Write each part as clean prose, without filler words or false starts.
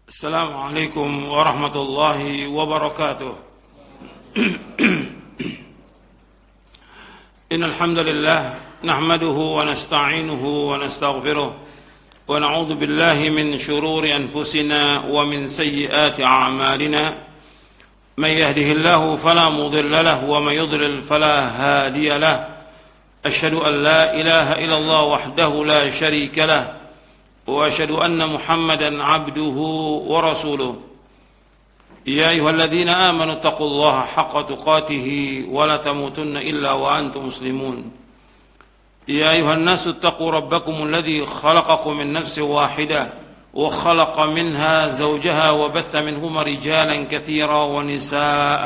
السلام عليكم ورحمة الله وبركاته. إن الحمد لله نحمده ونستعينه ونستغفره ونعوذ بالله من شرور أنفسنا ومن سيئات أعمالنا. من يهده الله فلا مضل له ومن يضلل فلا هادي له. أشهد أن لا إله إلا الله وحده لا شريك له وأشهد أن محمدا عبده ورسوله. يا أيها الذين آمنوا اتقوا الله حق تقاته ولا تموتن إلا وأنتم مسلمون. يا أيها الناس اتقوا ربكم الذي خلقكم من نفس واحدة وخلق منها زوجها وبث منهما رجالا كثيرا ونساء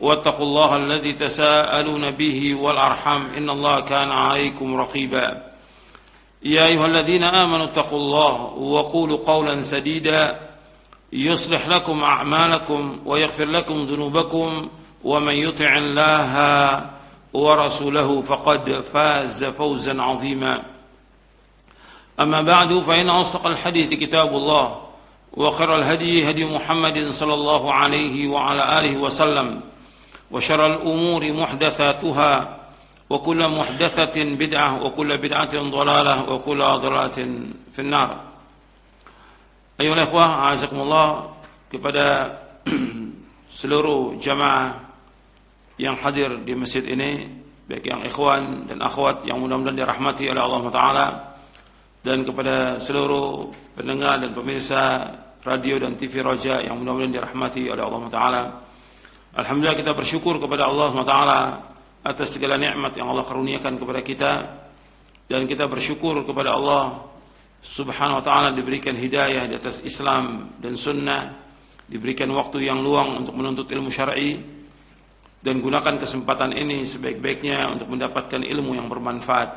واتقوا الله الذي تساءلون به والأرحام إن الله كان عليكم رقيبا. يا أيها الذين آمنوا اتقوا الله وقولوا قولا سديدا يصلح لكم أعمالكم ويغفر لكم ذنوبكم ومن يطع الله ورسوله فقد فاز فوزا عظيما. أما بعد فإن أصدق الحديث كتاب الله وخير الهدي هدي محمد صلى الله عليه وعلى آله وسلم وشر الأمور محدثاتها وكل محدثة بدعة وكل بدعة ضلالة وكل ضلالة في النار. Ayolah ikhwah, a'azakumullah, kepada seluruh jamaah yang hadir di masjid ini, baik yang ikhwan dan akhwat yang mudah-mudahan dirahmati oleh Allah Ta'ala, dan kepada seluruh pendengar dan pemirsa radio dan TV Roja yang mudah-mudahan dirahmati oleh Allah Ta'ala. Alhamdulillah, kita bersyukur kepada Allah Ta'ala atas segala nikmat yang Allah karuniakan kepada kita, dan kita bersyukur kepada Allah Subhanahu wa ta'ala diberikan hidayah di atas Islam dan sunnah, diberikan waktu yang luang untuk menuntut ilmu syar'i, dan gunakan kesempatan ini sebaik-baiknya untuk mendapatkan ilmu yang bermanfaat.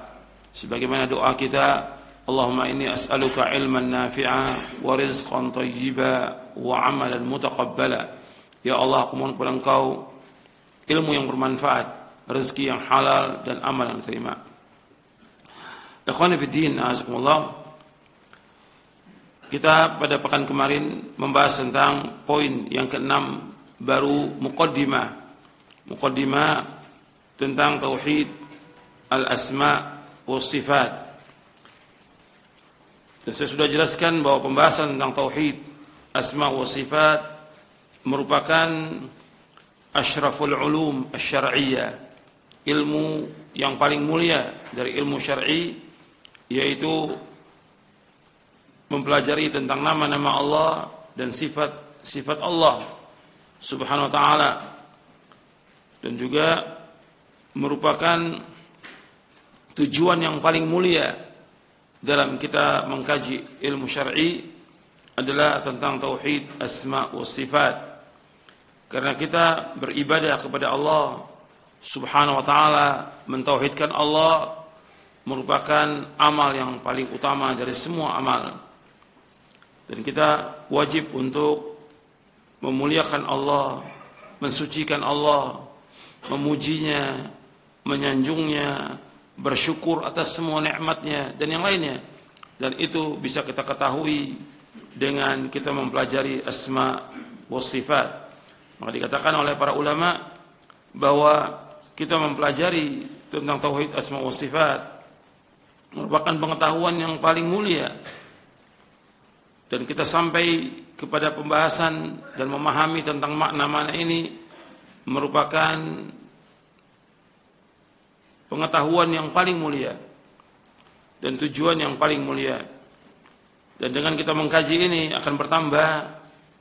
Sebagaimana doa kita, Allahumma inni as'aluka ilman nafi'a wa rizqan thayyiba wa amalan mutaqabbala. Ya Allah, aku mohon kepada Engkau ilmu yang bermanfaat, rezeki yang halal, dan amal yang diterima. Ikhwani fiddin, azakumullah. Kita pada pekan kemarin membahas tentang poin yang ke-6, baru muqaddimah tentang tauhid al-asma wa sifat. Dan saya sudah jelaskan bahwa pembahasan tentang tauhid asma wa sifat merupakan asyraful ulum asy-syar'iyyah, ilmu yang paling mulia dari ilmu syar'i, yaitu mempelajari tentang nama-nama Allah dan sifat-sifat Allah Subhanahu wa ta'ala, dan juga merupakan tujuan yang paling mulia dalam kita mengkaji ilmu syar'i adalah tentang tauhid asma wa sifat. Karena kita beribadah kepada Allah Subhanahu wa ta'ala, mentauhidkan Allah merupakan amal yang paling utama dari semua amal. Dan kita wajib untuk memuliakan Allah, mensucikan Allah, memujinya, menyanjungnya, bersyukur atas semua nikmatnya dan yang lainnya. Dan itu bisa kita ketahui dengan kita mempelajari asma wa sifat. Maka dikatakan oleh para ulama bahwa kita mempelajari tentang tauhid asma wa sifat merupakan pengetahuan yang paling mulia, dan kita sampai kepada pembahasan dan memahami tentang makna-makna ini merupakan pengetahuan yang paling mulia dan tujuan yang paling mulia. Dan dengan kita mengkaji ini akan bertambah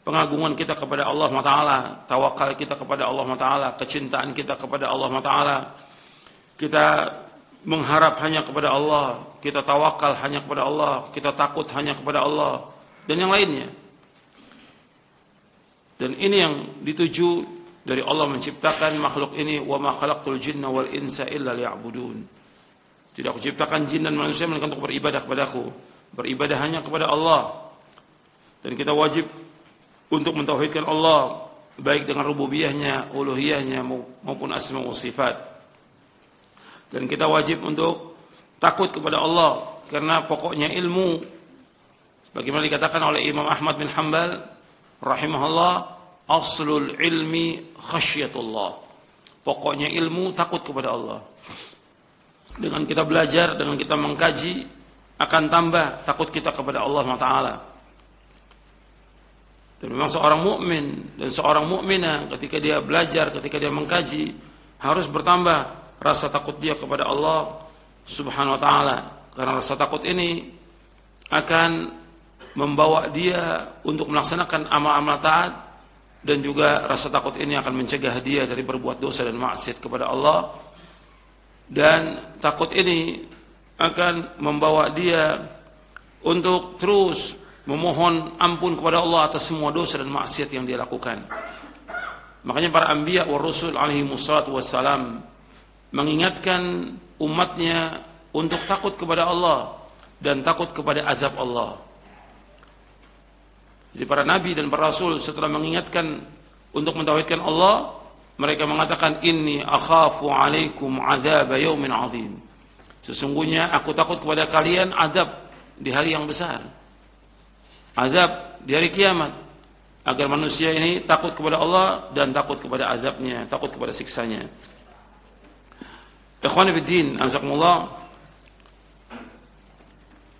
pengagungan kita kepada Allah Ta'ala, tawakal kita kepada Allah Ta'ala, kecintaan kita kepada Allah Ta'ala. Kita mengharap hanya kepada Allah, kita tawakal hanya kepada Allah, kita takut hanya kepada Allah, dan yang lainnya. Dan ini yang dituju dari Allah menciptakan makhluk ini, wa ma khalaqtul jinna wal insa illa liya'budun. Tidak aku ciptakan jin dan manusia melainkan untuk beribadah kepadaku, beribadah hanya kepada Allah. Dan kita wajib untuk mentauhidkan Allah, baik dengan rububiyahnya, uluhiyahnya, maupun asma wa sifat. Dan kita wajib untuk takut kepada Allah, karena pokoknya ilmu Bagaimana dikatakan oleh Imam Ahmad bin Hanbal rahimahullah, aslul ilmi khasyatullah. Pokoknya ilmu takut kepada Allah. Dengan kita belajar, dengan kita mengkaji, akan tambah takut kita kepada Allah Taala. Dan memang seorang mukmin dan seorang mukminah ketika dia belajar, ketika dia mengkaji, harus bertambah rasa takut dia kepada Allah Subhanahu wa taala. Karena rasa takut ini akan membawa dia untuk melaksanakan amal-amal taat, dan juga rasa takut ini akan mencegah dia dari berbuat dosa dan maksiat kepada Allah. Dan takut ini akan membawa dia untuk terus memohon ampun kepada Allah atas semua dosa dan maksiat yang dia lakukan. Makanya para anbiya wa rusul alaihi wassalatu wassalam mengingatkan umatnya untuk takut kepada Allah dan takut kepada azab Allah. Jadi para nabi dan para rasul setelah mengingatkan untuk mentauhidkan Allah, mereka mengatakan, inni akhafu alaikum azab yaumin azim. Sesungguhnya aku takut kepada kalian azab di hari yang besar. Azab di hari kiamat, agar manusia ini takut kepada Allah dan takut kepada azabnya, takut kepada siksanya. Ikhwani fiddin, azakumullah.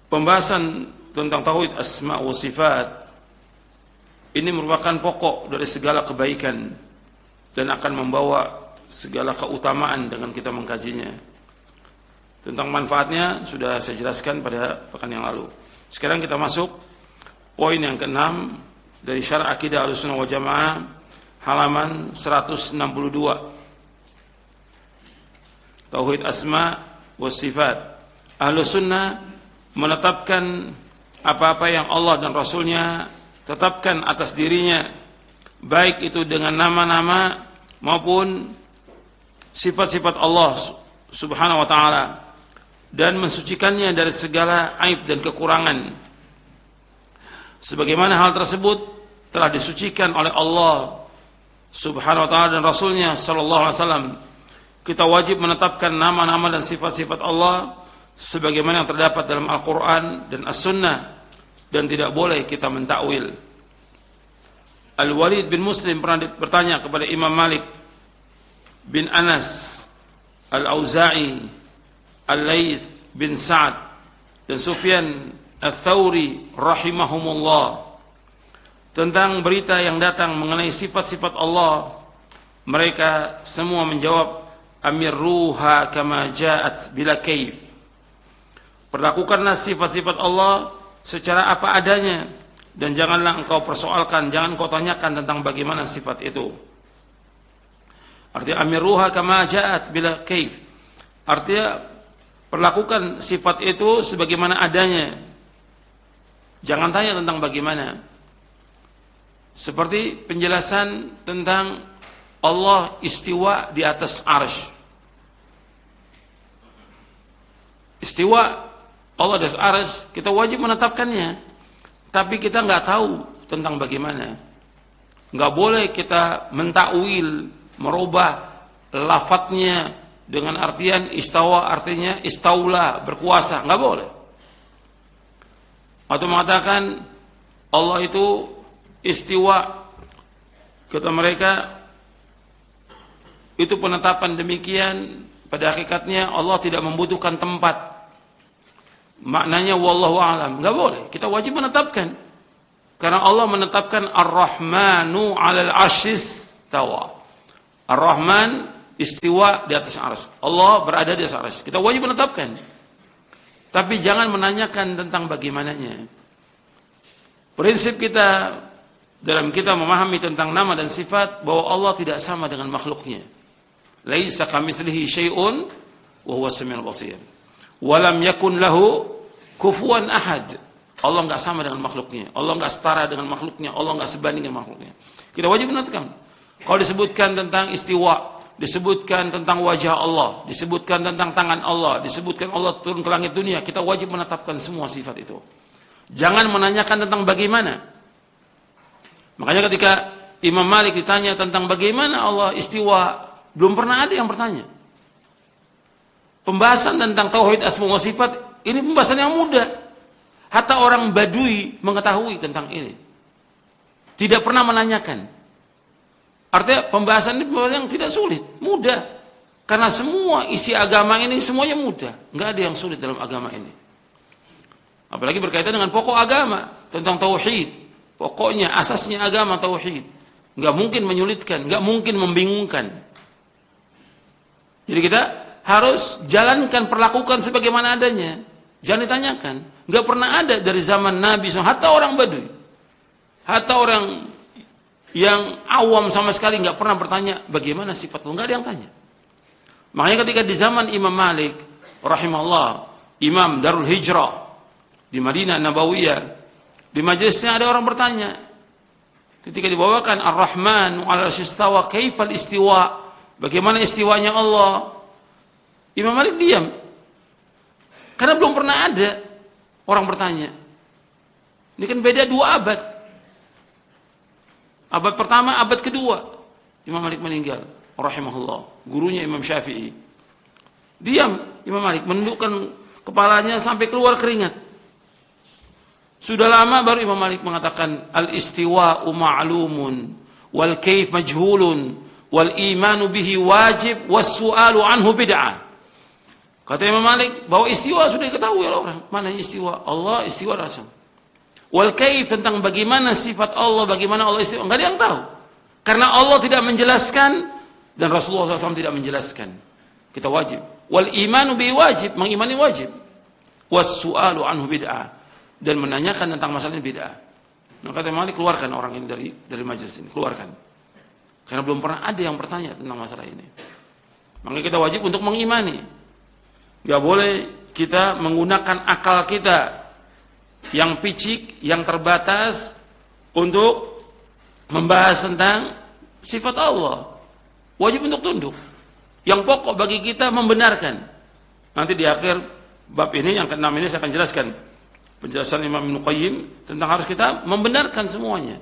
Pembahasan tentang tauhid asma wa sifat ini merupakan pokok dari segala kebaikan dan akan membawa segala keutamaan dengan kita mengkajinya. Tentang manfaatnya sudah saya jelaskan pada pekan yang lalu. Sekarang kita masuk poin yang ke-6 dari Syarah Aqidah Ahlussunnah wal Jamaah, halaman 162. Tauhid asma wa sifat. Ahlussunnah menetapkan apa-apa yang Allah dan Rasulnya tetapkan atas dirinya, baik itu dengan nama-nama maupun sifat-sifat Allah Subhanahu wa taala, dan mensucikannya dari segala aib dan kekurangan. Sebagaimana hal tersebut telah disucikan oleh Allah Subhanahu wa taala dan Rasulnya sallallahu alaihi wasallam, kita wajib menetapkan nama-nama dan sifat-sifat Allah sebagaimana yang terdapat dalam Al-Quran dan As-Sunnah, dan tidak boleh kita mentakwil. Al-Walid bin Muslim pernah bertanya kepada Imam Malik bin Anas, Al-Auza'i, Al-Layth bin Sa'ad, dan Sufyan Ats-Tsauri rahimahumullah tentang berita yang datang mengenai sifat-sifat Allah. Mereka semua menjawab, amirruha kama ja'at bila kaif. Perlakukanlah sifat-sifat Allah secara apa adanya, dan janganlah engkau persoalkan, jangan engkau tanyakan tentang bagaimana sifat itu. Artinya amirruha kama ja'at bila kaif, artinya perlakukan sifat itu sebagaimana adanya, jangan tanya tentang bagaimana. Seperti penjelasan tentang Allah istiwa di atas arsy. Istiwa Allah di atas arsy, kita wajib menetapkannya, tapi kita nggak tahu tentang bagaimana. Nggak boleh kita mentakwil, merubah lafadznya dengan artian istawa artinya istaula, berkuasa, nggak boleh. Atau mengatakan Allah itu istiwa, kata mereka itu penetapan demikian, pada hakikatnya Allah tidak membutuhkan tempat. Maknanya wallahu a'lam, nggak boleh. Kita wajib menetapkan, karena Allah menetapkan Ar-Rahmanu 'alal 'arsyis tawa. Ar-Rahman istiwa di atas arsy. Allah berada di atas arsy. Kita wajib menetapkan. Tapi jangan menanyakan tentang bagaimananya. Prinsip kita dalam kita memahami tentang nama dan sifat, bahwa Allah tidak sama dengan makhluknya. Laisa kamitslihi syai'un wa huwas samiul basir. Wa lam yakun lahu kufuwan ahad. Allah enggak sama dengan makhluknya. Allah enggak setara dengan makhluknya. Allah enggak sebanding dengan makhluknya. Kita wajib menetapkan. Kalau disebutkan tentang istiwa, disebutkan tentang wajah Allah, disebutkan tentang tangan Allah, disebutkan Allah turun ke langit dunia, kita wajib menetapkan semua sifat itu. Jangan menanyakan tentang bagaimana. Makanya ketika Imam Malik ditanya tentang bagaimana Allah istiwa, belum pernah ada yang bertanya. Pembahasan tentang tauhid asma wa sifat ini pembahasan yang mudah. Hatta orang Badui mengetahui tentang ini. Tidak pernah menanyakan. Artinya pembahasan ini yang tidak sulit, mudah. Karena semua isi agama ini semuanya mudah. Nggak ada yang sulit dalam agama ini. Apalagi berkaitan dengan pokok agama, tentang tauhid. Pokoknya, asasnya agama tauhid. Nggak mungkin menyulitkan, nggak mungkin membingungkan. Jadi kita harus jalankan, perlakukan sebagaimana adanya. Jangan ditanyakan. Nggak pernah ada dari zaman Nabi SAW, hatta orang Badui, hatta orang yang awam sama sekali nggak pernah bertanya bagaimana sifat Allah. Nggak ada yang tanya. Makanya ketika di zaman Imam Malik rahimahullah, Imam Darul Hijrah di Madinah Nabawiyah, di majelisnya ada orang bertanya. Ketika dibawakan Ar-Rahman 'alal 'arsy istawa, kaifal istiwa? Bagaimana istiwanya Allah? Imam Malik diam. Karena belum pernah ada orang bertanya. Ini kan beda 2 abad. Abad pertama, abad kedua Imam Malik meninggal rahimahullah. Gurunya Imam Syafi'i. Diam Imam Malik, menundukkan kepalanya sampai keluar keringat. Sudah lama baru Imam Malik mengatakan al-istiwa'u ma'lumun wal kaif majhulun wal imanu bihi wajib was su'alu anhu bid'ah. Kata Imam Malik bahwa istiwa sudah diketahui oleh orang. Mana istiwa? Allah istiwa rasam. Wal kaif, tentang bagaimana sifat Allah, bagaimana Allah istiwa, enggak ada yang tahu. Karena Allah tidak menjelaskan dan Rasulullah SAW tidak menjelaskan. Kita wajib. Wal imanu bihi wajib, mengimani wajib. Was su'alu anhu bid'ah, dan menanyakan tentang masalah ini bid'ah. Nah, kata Imam Malik, keluarkan orang ini dari majelis ini, keluarkan. Karena belum pernah ada yang bertanya tentang masalah ini. Maka kita wajib untuk mengimani. Gak boleh kita menggunakan akal kita yang picik, yang terbatas untuk membahas tentang sifat Allah. Wajib untuk tunduk. Yang pokok bagi kita membenarkan. Nanti di akhir bab ini, yang ke-6 ini saya akan jelaskan penjelasan Imam Ibnu Qayyim tentang harus kita membenarkan semuanya.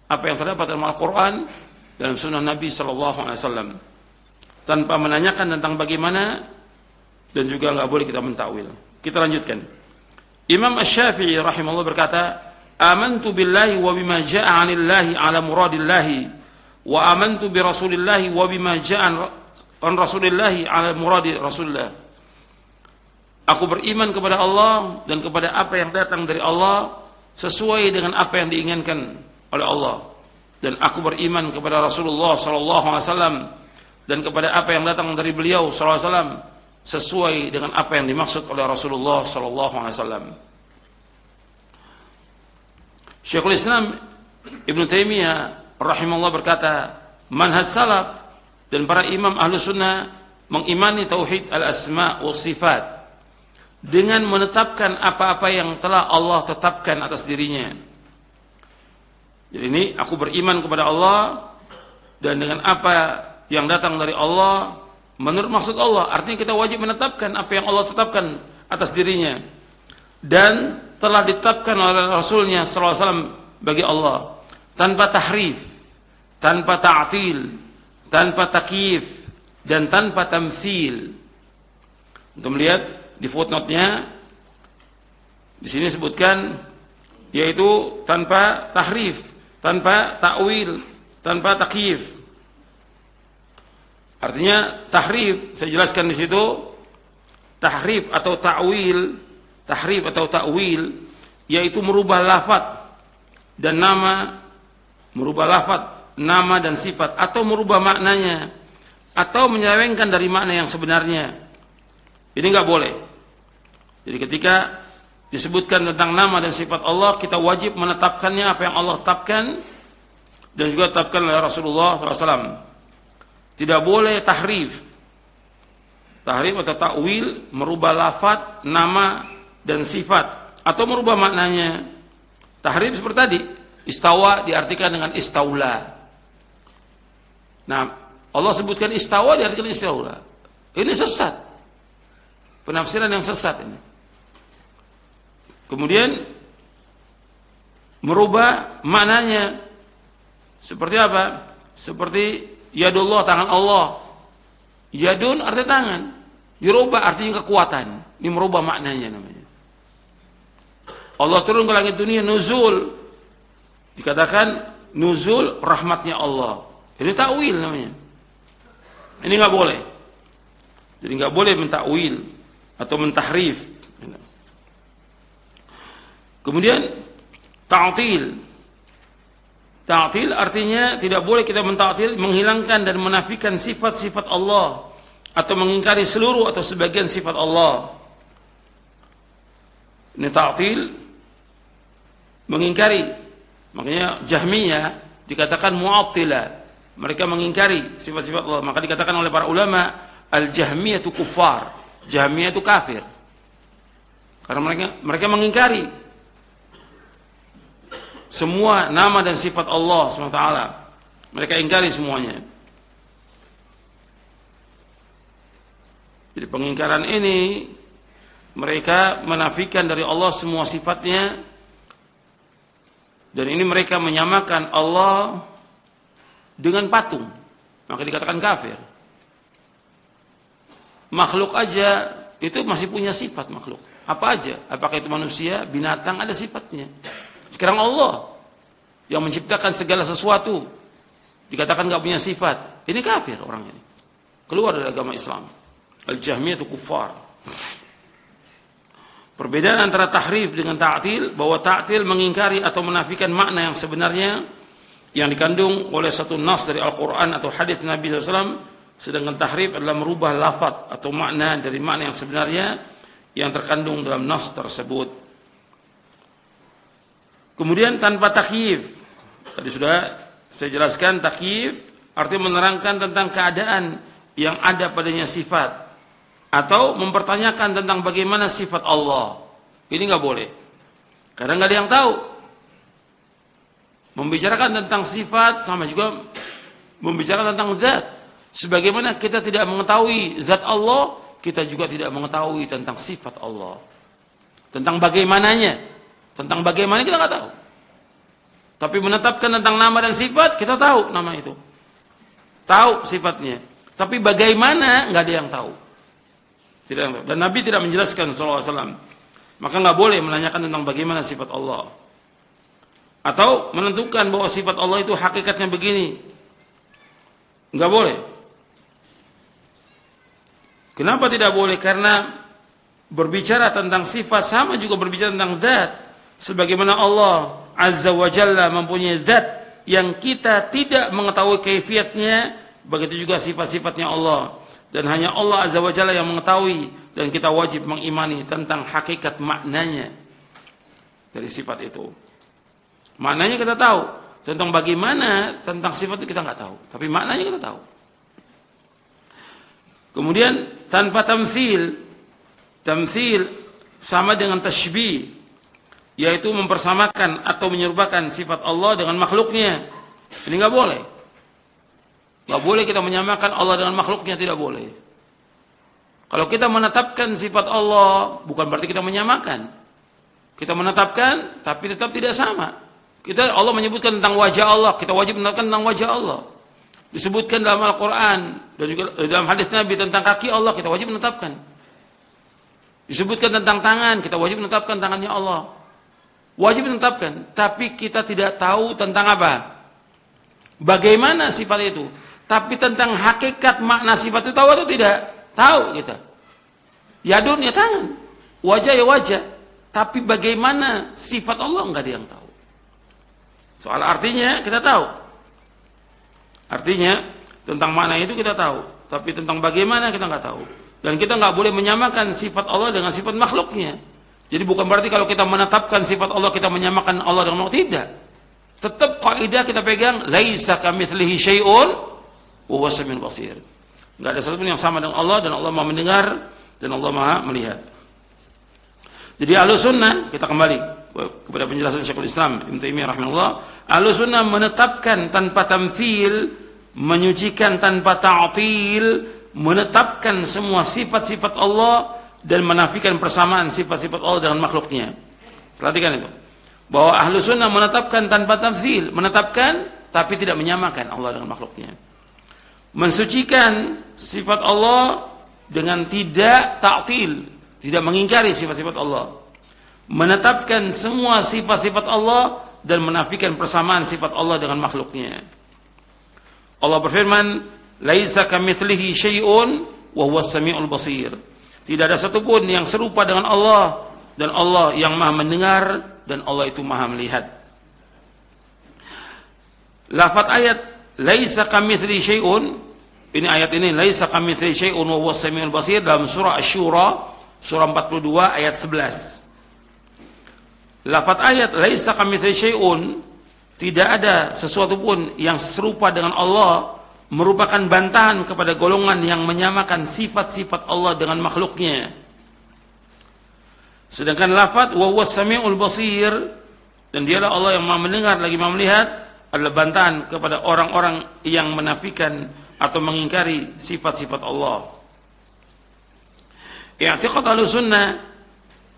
Apa yang terdapat dalam Al-Quran, dalam sunnah Nabi SAW. Tanpa menanyakan tentang bagaimana, dan juga nggak boleh kita mentakwil. Kita lanjutkan. Imam Asy-Syafi'i rahimahullah berkata, "Amantu billahi wa bima jaa'a 'anillahi 'ala muradillahi wa amantu bi rasulillahi wa bima jaa'a 'an rasulillahi 'ala muradi rasulillah." Aku beriman kepada Allah dan kepada apa yang datang dari Allah sesuai dengan apa yang diinginkan oleh Allah. Dan aku beriman kepada Rasulullah sallallahu alaihi wasallam dan kepada apa yang datang dari beliau sallallahu alaihi wasallam sesuai dengan apa yang dimaksud oleh Rasulullah sallallahu alaihi wasallam. Syekhul Islam Ibnu Taimiyah rahimahullah berkata, manhaj salaf dan para imam ahlu sunnah mengimani tauhid al-asma wa sifat dengan menetapkan apa-apa yang telah Allah tetapkan atas dirinya. Jadi ini aku beriman kepada Allah dan dengan apa yang datang dari Allah menurut maksud Allah. Artinya kita wajib menetapkan apa yang Allah tetapkan atas dirinya dan telah ditetapkan oleh Rasulnya sallallahu alaihi wasallam bagi Allah, tanpa tahrif, tanpa ta'til, tanpa takyif, dan tanpa tamtsil. Untuk melihat di footnote-nya di sini sebutkan yaitu tanpa tahrif, tanpa ta'wil, tanpa takyif. Artinya tahrif, saya jelaskan di situ, tahrif atau ta'wil, tahrif atau ta'wil yaitu merubah lafaz dan nama, merubah lafaz, nama dan sifat, atau merubah maknanya, atau menyelewengkan dari makna yang sebenarnya. Ini enggak boleh. Jadi ketika disebutkan tentang nama dan sifat Allah, kita wajib menetapkannya apa yang Allah tetapkan dan juga tetapkan oleh Rasulullah SAW. Tidak boleh tahrif. Tahrif atau ta'wil, merubah lafaz, nama dan sifat, atau merubah maknanya. Tahrif seperti tadi, istawa diartikan dengan istaula. Nah, Allah sebutkan istawa diartikan istaula. Ini sesat. Penafsiran yang sesat ini. Kemudian merubah maknanya. Seperti apa? Seperti yadullah, tangan Allah. Yadun artinya tangan. Dirubah artinya kekuatan. Ini merubah maknanya namanya. Allah turun ke langit dunia, nuzul. Dikatakan nuzul rahmatnya Allah. Ini takwil namanya. Ini nggak boleh. Jadi nggak boleh mentakwil atau mentahrif. Kemudian ta'til. Ta'til artinya tidak boleh kita mentaktil, menghilangkan dan menafikan sifat-sifat Allah atau mengingkari seluruh atau sebagian sifat Allah. Ini ta'til, mengingkari. Makanya Jahmiyah dikatakan mu'attilah. Mereka mengingkari sifat-sifat Allah. Maka dikatakan oleh para ulama, al-Jahmiyah itu kufar. Jahmiyah itu kafir. Karena mereka mengingkari semua nama dan sifat Allah SWT. Mereka ingkari semuanya. Jadi pengingkaran ini, mereka menafikan dari Allah semua sifatnya. Dan ini mereka menyamakan Allah dengan patung. Maka dikatakan kafir. Makhluk aja itu masih punya sifat makhluk. Apa aja? Apakah itu manusia, binatang, ada sifatnya. Sekarang Allah yang menciptakan segala sesuatu dikatakan gak punya sifat. Ini kafir orang ini. Keluar dari agama Islam. Al-Jahmiyah itu kufar. Perbedaan antara tahrif dengan ta'til, bahwa ta'til mengingkari atau menafikan makna yang sebenarnya yang dikandung oleh satu nas dari Al-Quran atau hadis Nabi SAW, sedangkan tahrif adalah merubah lafaz atau makna dari makna yang sebenarnya yang terkandung dalam nas tersebut. Kemudian tanpa takyif, tadi sudah saya jelaskan, takyif artinya menerangkan tentang keadaan yang ada padanya sifat atau mempertanyakan tentang bagaimana sifat Allah. Ini nggak boleh, karena nggak ada yang tahu. Membicarakan tentang sifat sama juga membicarakan tentang zat. Sebagaimana kita tidak mengetahui zat Allah, kita juga tidak mengetahui tentang sifat Allah. Tentang bagaimananya, tentang bagaimana kita nggak tahu. Tapi menetapkan tentang nama dan sifat, kita tahu nama itu, tahu sifatnya. Tapi bagaimana nggak ada yang tahu. Tidak, dan Nabi tidak menjelaskan SAW. Maka nggak boleh menanyakan tentang bagaimana sifat Allah, atau menentukan bahwa sifat Allah itu hakikatnya begini. Nggak boleh. Kenapa tidak boleh? Karena berbicara tentang sifat sama juga berbicara tentang zat. Sebagaimana Allah Azza wa Jalla mempunyai zat yang kita tidak mengetahui kaifiatnya, begitu juga sifat-sifatnya Allah. Dan hanya Allah Azza wa Jalla yang mengetahui, dan kita wajib mengimani tentang hakikat maknanya dari sifat itu. Maknanya kita tahu, tentang bagaimana tentang sifat itu kita nggak tahu, tapi maknanya kita tahu. Kemudian tanpa tamthil, tamthil sama dengan tashbih, yaitu mempersamakan atau menyerupakan sifat Allah dengan makhluknya. Ini nggak boleh. Nggak boleh kita menyamakan Allah dengan makhluknya, tidak boleh. Kalau kita menetapkan sifat Allah, bukan berarti kita menyamakan. Kita menetapkan, tapi tetap tidak sama. Allah menyebutkan tentang wajah Allah, kita wajib menetapkan tentang wajah Allah. Disebutkan dalam Al-Quran dan juga dalam hadis Nabi tentang kaki Allah, kita wajib menetapkan. Disebutkan tentang tangan, kita wajib menetapkan tangannya Allah. Wajib menetapkan, tapi kita tidak tahu tentang apa? Bagaimana sifat itu? Tapi tentang hakikat makna sifat itu tahu atau tidak? Tahu kita. Yadun ya tangan, wajah ya wajah. Tapi bagaimana sifat Allah enggak ada yang tahu. Soal artinya kita tahu. Artinya tentang makna itu kita tahu, tapi tentang bagaimana kita enggak tahu. Dan kita enggak boleh menyamakan sifat Allah dengan sifat makhluknya. Jadi bukan berarti kalau kita menetapkan sifat Allah kita menyamakan Allah dengan makhluk, tidak. Tetap kaidah kita pegang, laisa kamitslihi syai'un wa huwas samiul basir. Enggak ada sesuatu yang sama dengan Allah, dan Allah Maha mendengar dan Allah Maha melihat. Jadi Ahlussunnah, kita kembali kepada penjelasan Syekhul Islam Ibnu Taimiyah rahimahullah, Ahlussunnah menetapkan tanpa tamtsil, menyucikan tanpa ta'til, menetapkan semua sifat-sifat Allah dan menafikan persamaan sifat-sifat Allah dengan makhluknya. Perhatikan itu. Bahwa Ahlussunnah menetapkan tanpa tamtsil, menetapkan tapi tidak menyamakan Allah dengan makhluknya. Mensucikan sifat Allah dengan tidak ta'til, tidak mengingkari sifat-sifat Allah. menetapkan semua sifat-sifat Allah dan menafikan persamaan sifat Allah dengan makhluknya. Allah berfirman, "Laisa kamitslihi syai'un wa huwas samiul basir." Tidak ada satupun yang serupa dengan Allah, dan Allah yang Maha mendengar dan Allah itu Maha melihat. Lafaz ayat laisa kamitslihi syai'un, ini ayat ini laisa kamitslihi syai'un wa huwas samiul basir dalam surah Asy-Syura surah 42 ayat 11. Lafaz ayat laisa kamitslihi syai'un, tidak ada sesuatu pun yang serupa dengan Allah, merupakan bantahan kepada golongan yang menyamakan sifat-sifat Allah dengan makhluknya. Sedangkan lafaz wa huwas samiul basir, dan dialah Allah yang Maha mendengar lagi Maha melihat, adalah bantahan kepada orang-orang yang menafikan atau mengingkari sifat-sifat Allah. I'tiqad Ahlussunnah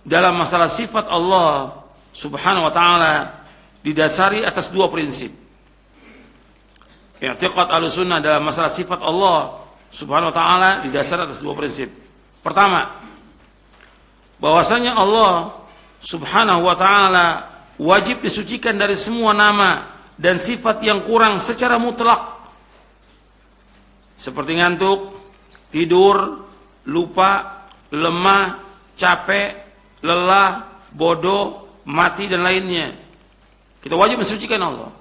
dalam masalah sifat Allah Subhanahu wa taala didasari atas dua prinsip. I'tiqad Ahlussunnah dalam masalah sifat Allah Subhanahu wa taala didasari atas dua prinsip. Pertama, bahwasanya Allah Subhanahu wa taala wajib disucikan dari semua nama dan sifat yang kurang secara mutlak, seperti ngantuk, tidur, lupa, lemah, capek, lelah, bodoh, mati dan lainnya. Kita wajib mensucikan Allah,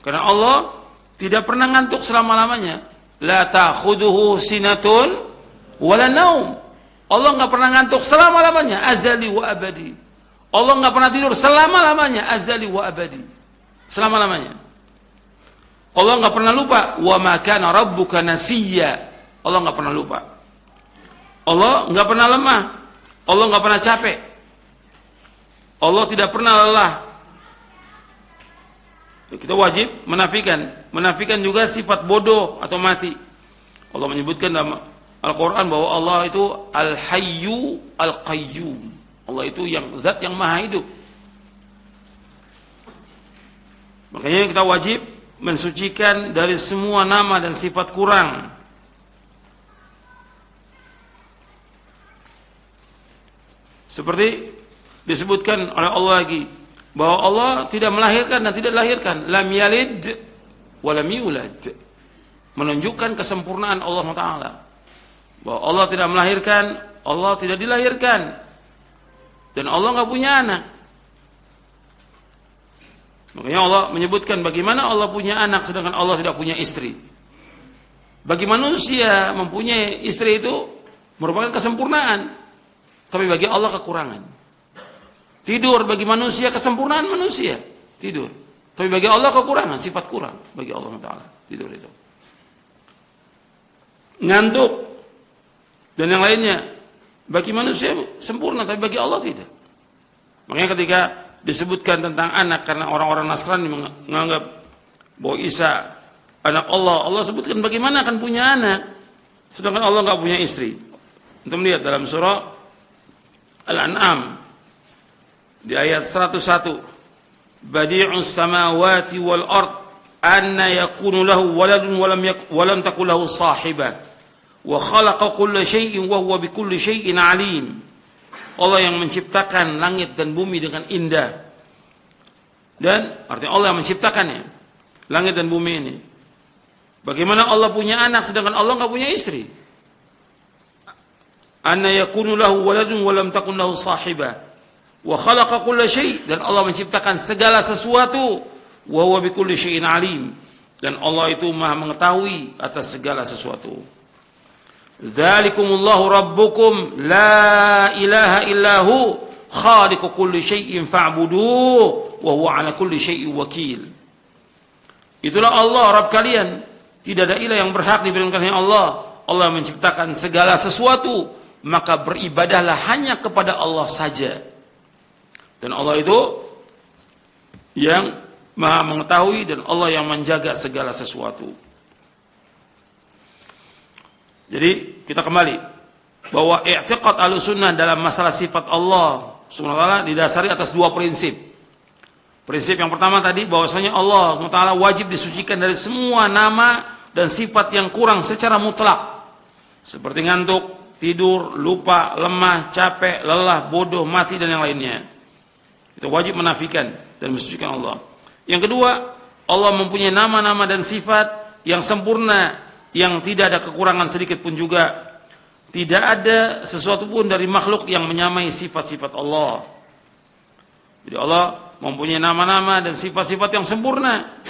karena Allah tidak pernah ngantuk selama-lamanya. La ta'khudhuhu sinatun wala naum. Allah enggak pernah ngantuk selama-lamanya, azali wa abadi. Allah enggak pernah tidur selama-lamanya, azali wa abadi. Selama-lamanya. Allah enggak pernah lupa, wa ma kana rabbuka nasiyya. Allah enggak pernah lupa. Allah enggak pernah lemah. Allah enggak pernah capek. Allah tidak pernah lelah. Kita wajib menafikan juga sifat bodoh atau mati. Allah menyebutkan dalam Al-Quran bahwa Allah itu Al-Hayyu Al-Qayyum. Allah itu yang zat yang maha hidup. Makanya kita wajib mensucikan dari semua nama dan sifat kurang. Seperti disebutkan oleh Allah lagi, bahwa Allah tidak melahirkan dan tidak dilahirkan. Lam yalid wa lam yulad. Menunjukkan kesempurnaan Allah Ta'ala. Bahwa Allah tidak melahirkan, Allah tidak dilahirkan. Dan Allah enggak punya anak. Makanya Allah menyebutkan bagaimana Allah punya anak sedangkan Allah tidak punya istri. Bagi manusia mempunyai istri itu merupakan kesempurnaan, tapi bagi Allah kekurangan. Tidur bagi manusia kesempurnaan manusia, tidur. Tapi bagi Allah kekurangan, sifat kurang bagi Allah Ta'ala, tidur itu. Ngantuk dan yang lainnya bagi manusia sempurna, tapi bagi Allah tidak. Makanya ketika disebutkan tentang anak, karena orang-orang Nasrani menganggap bahwa Isa anak Allah, Allah sebutkan bagaimana akan punya anak sedangkan Allah enggak punya istri. Untuk melihat dalam surah Al-An'am di ayat 101, Badi'us samawati wal ard anna yakunu lahu waladun wa lam takul lahu sahibah wa khalaqa kulla syai'in wa huwa bikulli syai'in alim. Allah yang menciptakan langit dan bumi dengan indah. Dan artinya Allah yang menciptakannya, langit dan bumi ini. Bagaimana Allah punya anak sedangkan Allah enggak punya istri? Anna yakunu lahu waladun wa lam takun lahu sahibah wa khalaqa kulla syai', dan Allah menciptakan segala sesuatu, wa huwa bikulli syai'in alim, dan Allah itu Maha mengetahui atas segala sesuatu. Dzalikumullahu rabbukum la ilaha illahu khaliqu kulli syai'in fa'buduhu wa huwa 'ala kulli syai'in wakil. Itulah Allah Rabb kalian, tidak ada ilah yang berhak diberikan hanya Allah. Allah menciptakan segala sesuatu, maka beribadahlah hanya kepada Allah saja. Dan Allah itu yang Maha mengetahui dan Allah yang menjaga segala sesuatu. Jadi kita kembali bahwa i'tiqad Ahlussunnah dalam masalah sifat Allah Subhanahu wa taala didasari atas dua prinsip. Prinsip yang pertama tadi bahwasanya Allah Subhanahu wa taala wajib disucikan dari semua nama dan sifat yang kurang secara mutlak. Seperti ngantuk, tidur, lupa, lemah, capek, lelah, bodoh, mati dan yang lainnya. Kita wajib menafikan dan mensucikan Allah. Yang kedua, Allah mempunyai nama-nama dan sifat yang sempurna, yang tidak ada kekurangan sedikit pun juga. Tidak ada sesuatu pun dari makhluk yang menyamai sifat-sifat Allah. Jadi Allah mempunyai nama-nama dan sifat-sifat yang sempurna.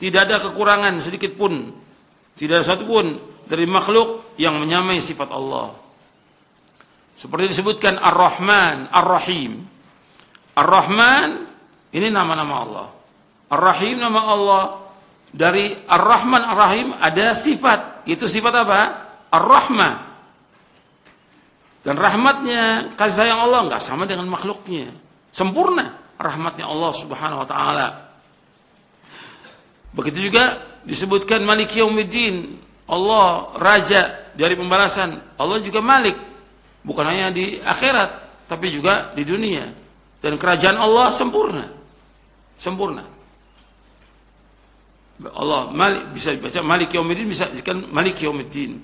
Tidak ada kekurangan sedikit pun. Tidak ada satu pun dari makhluk yang menyamai sifat Allah. Seperti disebutkan Ar-Rahman, Ar-Rahim. Ar-Rahman ini nama-nama Allah. Ar-Rahim nama Allah. Dari Ar-Rahman, Ar-Rahim ada sifat. Itu sifat apa? Ar-Rahmah. Dan rahmatnya, kasih sayang Allah enggak sama dengan makhluknya. Sempurna rahmatnya Allah Subhanahu wa taala. Begitu juga disebutkan Malik Yaumiddin. Allah raja dari pembalasan. Allah juga Malik. Bukan hanya di akhirat, tapi juga di dunia. Dan kerajaan Allah sempurna. Sempurna. Allah Malik, bisa dibaca Malik Yaumiddin, bisa dikatakan Malik Yaumiddin.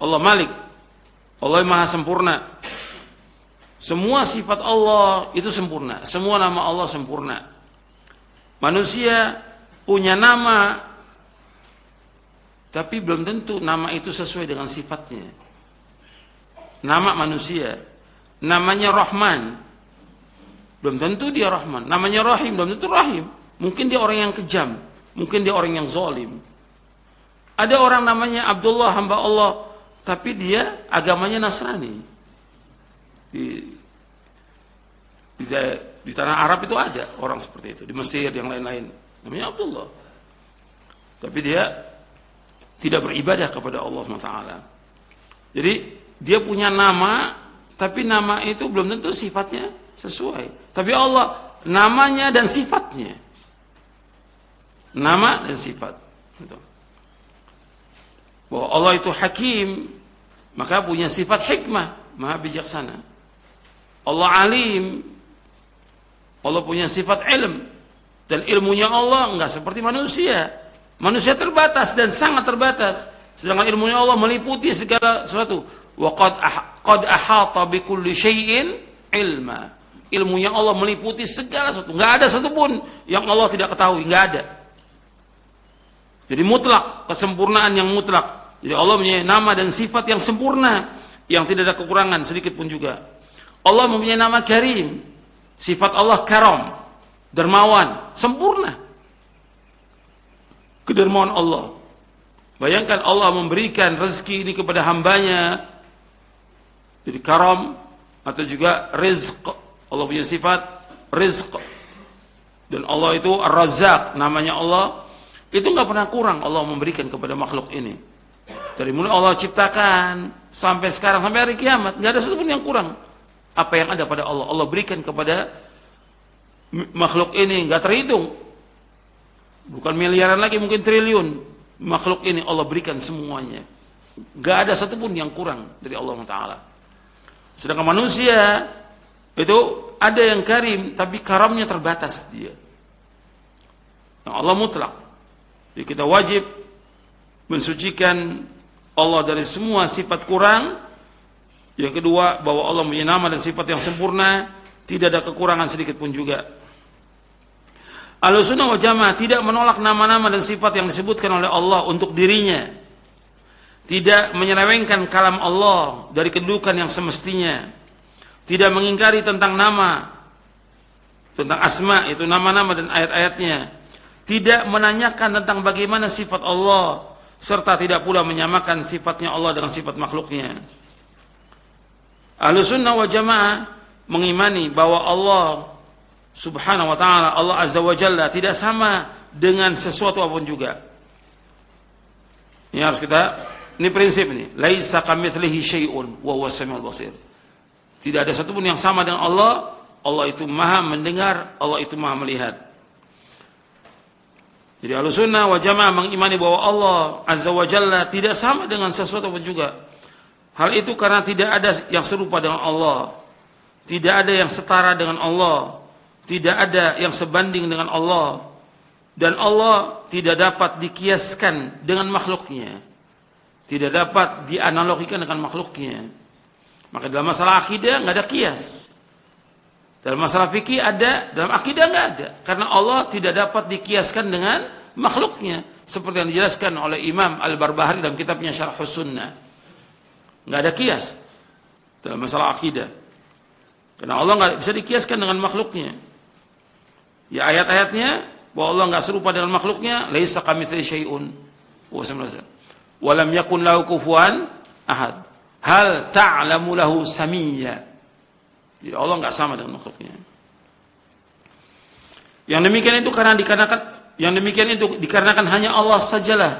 Allah Malik. Allah Maha sempurna. Semua sifat Allah itu sempurna. Semua nama Allah sempurna. Manusia punya nama, tapi belum tentu nama itu sesuai dengan sifatnya. Nama manusia, namanya Rahman, belum tentu dia Rahman. Namanya Rahim, belum tentu Rahim. Mungkin dia orang yang kejam, mungkin dia orang yang zalim. Ada orang namanya Abdullah, hamba Allah, tapi dia agamanya Nasrani. Di tanah Arab itu ada orang seperti itu, di Mesir, yang lain-lain. Namanya Abdullah. Tapi dia tidak beribadah kepada Allah SWT. Jadi dia punya nama, tapi nama itu belum tentu sifatnya sesuai. Tapi Allah, namanya dan sifatnya. Nama dan sifat. Bahwa Allah itu hakim, maka punya sifat hikmah, maha bijaksana. Allah alim, Allah punya sifat ilm. Dan ilmunya Allah enggak seperti manusia. Manusia terbatas dan sangat terbatas. Sedangkan ilmunya Allah meliputi segala sesuatu. Wa qad ahata bi kulli syai'in ilma. Ilmunya Allah meliputi segala sesuatu. Enggak ada satupun yang Allah tidak ketahui, enggak ada. Jadi mutlak, kesempurnaan yang mutlak. Jadi Allah mempunyai nama dan sifat yang sempurna, yang tidak ada kekurangan sedikit pun juga. Allah mempunyai nama Karim. Sifat Allah karam, dermawan, sempurna. Kedermawan Allah. Bayangkan Allah memberikan rezeki ini kepada hambanya. Jadi karam atau juga rizq. Allah punya sifat rizq. Dan Allah itu Ar-Razzaq, namanya Allah. Itu enggak pernah kurang Allah memberikan kepada makhluk ini. Dari mulai Allah ciptakan sampai sekarang, sampai hari kiamat, enggak ada satupun yang kurang. Apa yang ada pada Allah, Allah berikan kepada makhluk ini, enggak terhitung. Bukan miliaran lagi, mungkin triliun. Makhluk ini Allah berikan semuanya. Enggak ada satupun yang kurang dari Allah Ta'ala. Sedangkan manusia itu ada yang karim, tapi karamnya terbatas dia. Nah, Allah mutlak. Jadi kita wajib mensucikan Allah dari semua sifat kurang. Yang kedua, bahwa Allah mempunyai nama dan sifat yang sempurna, tidak ada kekurangan sedikit pun juga. Ahlussunnah wal Jamaah tidak menolak nama-nama dan sifat yang disebutkan oleh Allah untuk dirinya. Tidak menyelewengkan kalam Allah dari kedudukan yang semestinya. Tidak mengingkari tentang nama, tentang asma, itu nama-nama dan ayat-ayatnya. Tidak menanyakan tentang bagaimana sifat Allah, serta tidak pula menyamakan sifatnya Allah dengan sifat makhluknya. Ahlussunnah wal Jamaah mengimani bahwa Allah Subhanahu wa ta'ala, Allah Azza wa Jalla tidak sama dengan sesuatu apapun juga. Ini harus kita, ini prinsip ini. Laisa kamitslihi syai'un wa huwas samiul basir. Tidak ada satupun yang sama dengan Allah. Allah itu Maha mendengar, Allah itu Maha melihat. Jadi Ahlussunnah wal Jamaah mengimani bahwa Allah Azza wa Jalla tidak sama dengan sesuatu apapun juga. Hal itu karena tidak ada yang serupa dengan Allah. Tidak ada yang setara dengan Allah. Tidak ada yang sebanding dengan Allah. Dan Allah tidak dapat dikiaskan dengan makhluknya. Tidak dapat dianalogikan dengan makhluknya. Maka dalam masalah akidah nggak ada kias. Dalam masalah fikih ada, dalam akidah nggak ada. Karena Allah tidak dapat dikiaskan dengan makhluknya. Seperti yang dijelaskan oleh Imam Al-Barbahari dalam kitabnya Syarhus Sunnah. Nggak ada kias dalam masalah akidah. Karena Allah nggak bisa dikiaskan dengan makhluknya. Ya ayat-ayatnya bahwa Allah nggak serupa dengan makhluknya, laisa kamitslihi syai'un wa lam yakun lahu kufuwan ahad. Hal ta'lamu lahu samiyya. Jadi Allah nggak sama dengan makhluknya. Yang demikian itu dikarenakan hanya Allah sajalah.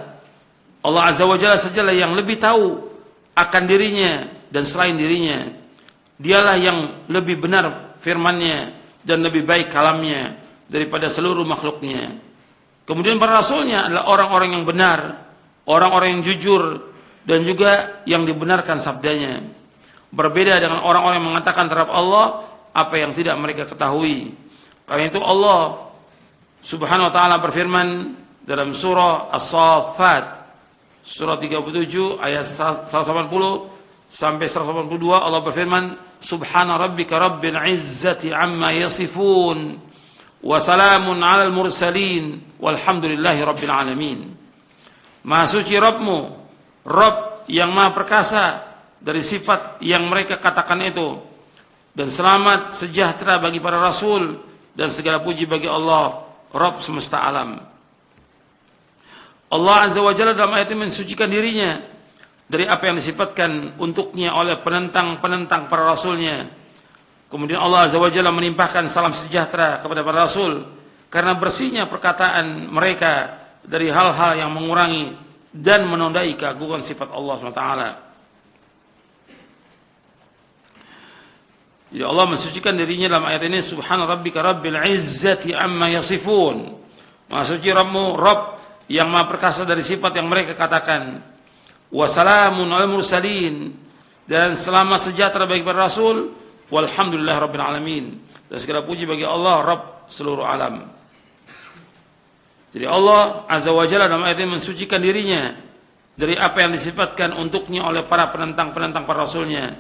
Allah Azza wa Jalla sajalah yang lebih tahu akan dirinya dan selain dirinya. Dialah yang lebih benar firman-Nya dan lebih baik kalamnya daripada seluruh makhluknya. Kemudian para rasulnya adalah orang-orang yang benar, orang-orang yang jujur dan juga yang dibenarkan sabdanya. Berbeda dengan orang-orang yang mengatakan terhadap Allah apa yang tidak mereka ketahui. Karena itu Allah Subhanahu wa taala berfirman dalam surah As-Saffat surah 37 ayat 180 sampai 182 Allah berfirman Subhana rabbika rabbil izzati amma yasifun wa salamun 'alal mursalin walhamdulillahi rabbil alamin. Maha suci Rabbmu, Rabb yang maha perkasa dari sifat yang mereka katakan itu, dan selamat sejahtera bagi para rasul dan segala puji bagi Allah Rabb semesta alam. Allah Azza wa Jalla dalam ayat ini mensucikan dirinya dari apa yang disifatkan untuknya oleh penentang-penentang para rasulnya. Kemudian Allah Azza wa Jalla menimpahkan salam sejahtera kepada para rasul karena bersihnya perkataan mereka dari hal-hal yang mengurangi dan menodai keagungan sifat Allah SWT. Jadi Allah mensucikan dirinya dalam ayat ini Subhana rabbika rabbil izzati amma yasifun. Maha suci Rabbmu, Rabb yang maha perkasa dari sifat yang mereka katakan. Wa salamun alal mursalin, dan selamat sejahtera bagi para rasul. Walhamdulillah rabbil alamin, dan segala puji bagi Allah Rabb seluruh alam. Jadi Allah Azza wa Jalla dalam ayat ini mensucikan dirinya dari apa yang disifatkan untuknya oleh para penentang-penentang para rasulnya.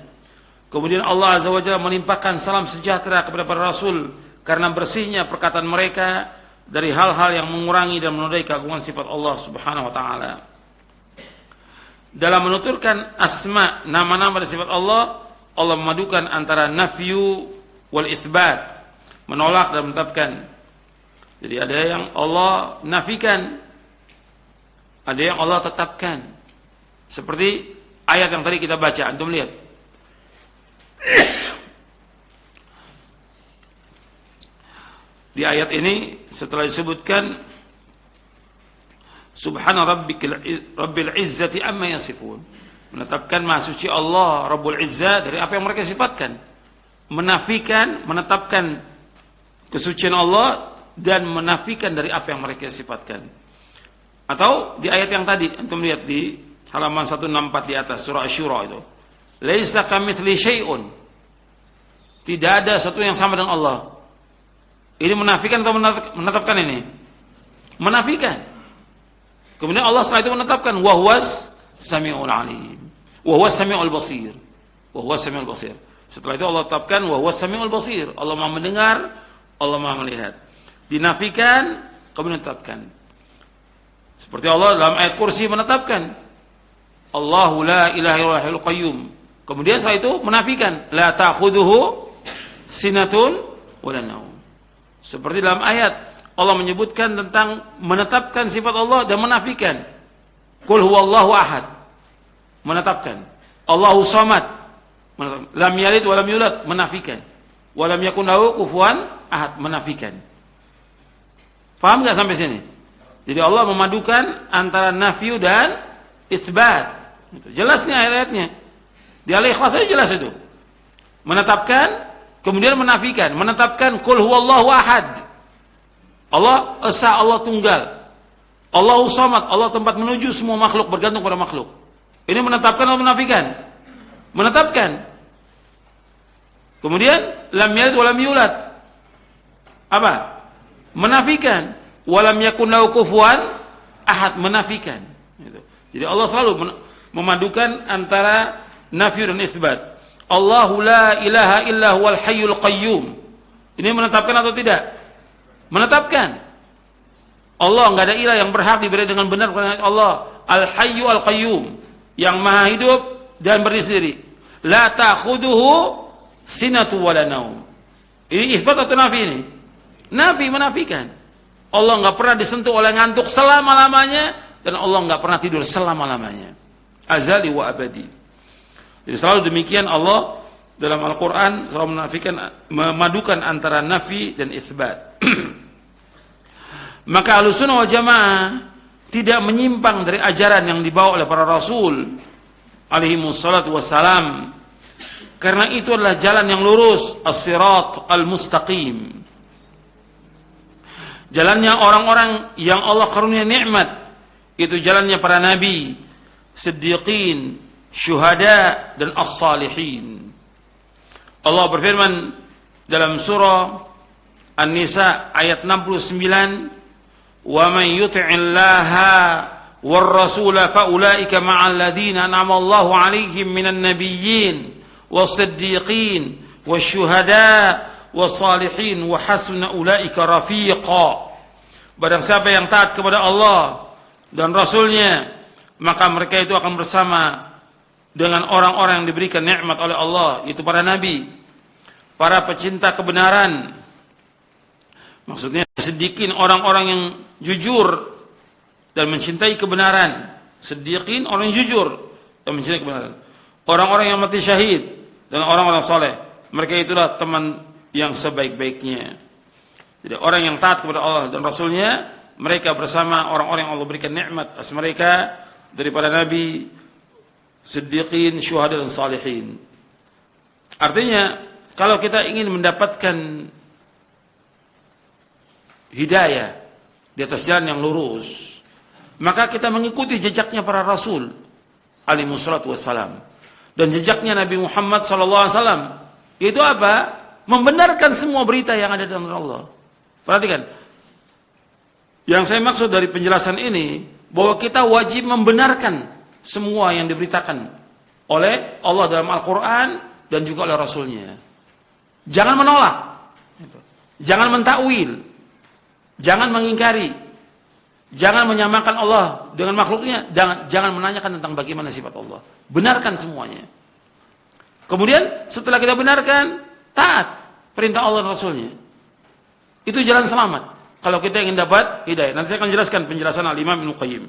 Kemudian Allah Azza wa Jalla melimpahkan salam sejahtera kepada para rasul karena bersihnya perkataan mereka dari hal-hal yang mengurangi dan menodai keagungan sifat Allah Subhanahu wa taala. Dalam menuturkan asma, nama-nama dan sifat Allah, Allah memadukan antara nafyu wal itsbat, menolak dan menetapkan. Jadi ada yang Allah nafikan, ada yang Allah tetapkan. Seperti ayat yang tadi kita baca, antum lihat. Di ayat ini setelah disebutkan Subhana rabbil izzati amma yasifun, menetapkan maha suci Allah Rabbul Izzah dari apa yang mereka sifatkan, menafikan, menetapkan kesucian Allah dan menafikan dari apa yang mereka sifatkan. Atau di ayat yang tadi antum lihat di halaman 164 di atas surah Asy-Syura itu, laisa kamitslihi syai'un, tidak ada sesuatu yang sama dengan Allah. Ini menafikan atau menetapkan ini? Menafikan. Kemudian Allah setelah itu menetapkan wa huwas samiul alim, wa huwas samiul basir, wa huwas samiul basir. Setelah itu Allah tetapkan wa huwas samiul basir, Allah Maha mendengar, Allah Maha melihat. Dinafikan kemudian ditetapkan. Seperti Allah dalam ayat Kursi menetapkan Allahu la ilaha illallahul qayyum. Kemudian setelah itu menafikan la ta'khudhuhu sinatun wa la naum. Seperti dalam ayat Allah menyebutkan tentang menetapkan sifat Allah dan menafikan. Qul huwallahu ahad, menetapkan. Allahu samad, lam yalid wa lam yulad, menafikan. Wa lam yakun lahu kufuwan ahad, menafikan. Paham enggak sampai sini? Jadi Allah memadukan antara nafyu dan itsbat. Jelas nih ayat-ayatnya. Di Al-Ikhlas saja jelas itu. Menetapkan, kemudian menafikan. Menetapkan qul huwallahu ahad. Allah esa, Allah tunggal. Allahu samad, Allah tempat menuju semua makhluk, bergantung pada makhluk. Ini menetapkan atau menafikan? Menetapkan. Kemudian lam yalid wa lam yulad. Apa? Menafikan. Wa lam yakun lahu kufuwan ahad, menafikan. Jadi Allah selalu memadukan antara nafyu dan itsbat. Allahu la ilaha illa huwal hayyul qayyum. Ini menetapkan atau tidak? Menetapkan. Allah nggak ada ilah yang berhak diberi dengan benar kepada Allah. Al-Hayyu Al-Qayyum, yang maha hidup dan berdiri sendiri. La ta'khuduhu sinatu wala naum. Ini isbat atau nafi ini? Nafi, menafikan. Allah nggak pernah disentuh oleh ngantuk selama-lamanya, dan Allah nggak pernah tidur selama-lamanya. Azali wa abadi. Jadi selalu demikian Allah dalam Al-Quran selalu menafikan, memadukan antara nafi dan itsbat. Maka Ahlussunnah wal Jamaah tidak menyimpang dari ajaran yang dibawa oleh para Rasul alaihi wassalatu wassalam, karena itu adalah jalan yang lurus, as-sirat al-mustaqim. Jalannya orang-orang yang Allah karunia nikmat, itu jalannya para nabi, siddiqin, syuhada, dan as-salihin. Allah berfirman dalam surah An-Nisa ayat 69, "Wa man yuti'illaha war rasula fa ulaika ma'al ladzina an'ama Allahu 'alaihim minan nabiyyin was-siddiqin wasyuhada was-salihin wa hasuna ulaika rafiqa." Barang siapa yang taat kepada Allah dan Rasulnya, maka mereka itu akan bersama dengan orang-orang yang diberikan nikmat oleh Allah, itu para nabi, para pecinta kebenaran. Maksudnya siddiqin, orang-orang yang jujur dan mencintai kebenaran. Siddiqin, orang yang jujur dan mencintai kebenaran. Orang-orang yang mati syahid dan orang-orang saleh, mereka itulah teman yang sebaik-baiknya. Jadi orang yang taat kepada Allah dan Rasulnya, mereka bersama orang-orang yang Allah berikan nikmat atas mereka daripada nabi, siddiqin, syuhada, dan salihin. Artinya, kalau kita ingin mendapatkan hidayah di atas jalan yang lurus, maka kita mengikuti jejaknya para Rasul alaihi wassalatu wassalam, dan jejaknya Nabi Muhammad SAW. Itu apa? Membenarkan semua berita yang ada dalam Allah. Perhatikan, yang saya maksud dari penjelasan ini, bahwa kita wajib membenarkan semua yang diberitakan oleh Allah dalam Al-Quran dan juga oleh Rasulnya. Jangan menolak, jangan mentakwil, jangan mengingkari, jangan menyamakan Allah dengan makhluknya, jangan menanyakan tentang bagaimana sifat Allah. Benarkan semuanya. Kemudian setelah kita benarkan, taat perintah Allah dan Rasulnya. Itu jalan selamat kalau kita ingin dapat hidayah. Nanti saya akan jelaskan penjelasan Al-Imam Ibnu Qayyim.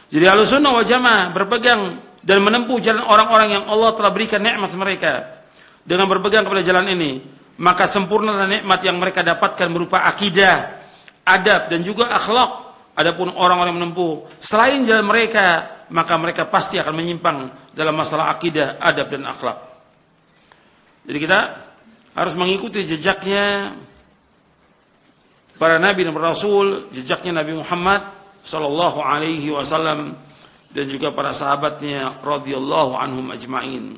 Jadi Ahlussunnah wal Jamaah berpegang dan menempuh jalan orang-orang yang Allah telah berikan nikmat mereka. Dengan berpegang kepada jalan ini, maka sempurnalah nikmat yang mereka dapatkan berupa akidah, adab, dan juga akhlak. Adapun orang-orang yang menempuh selain jalan mereka, maka mereka pasti akan menyimpang dalam masalah akidah, adab, dan akhlak. Jadi kita harus mengikuti jejaknya para nabi dan rasul, jejaknya Nabi Muhammad sallallahu alaihi wasallam, dan juga para sahabatnya radhiyallahu anhum ajma'in.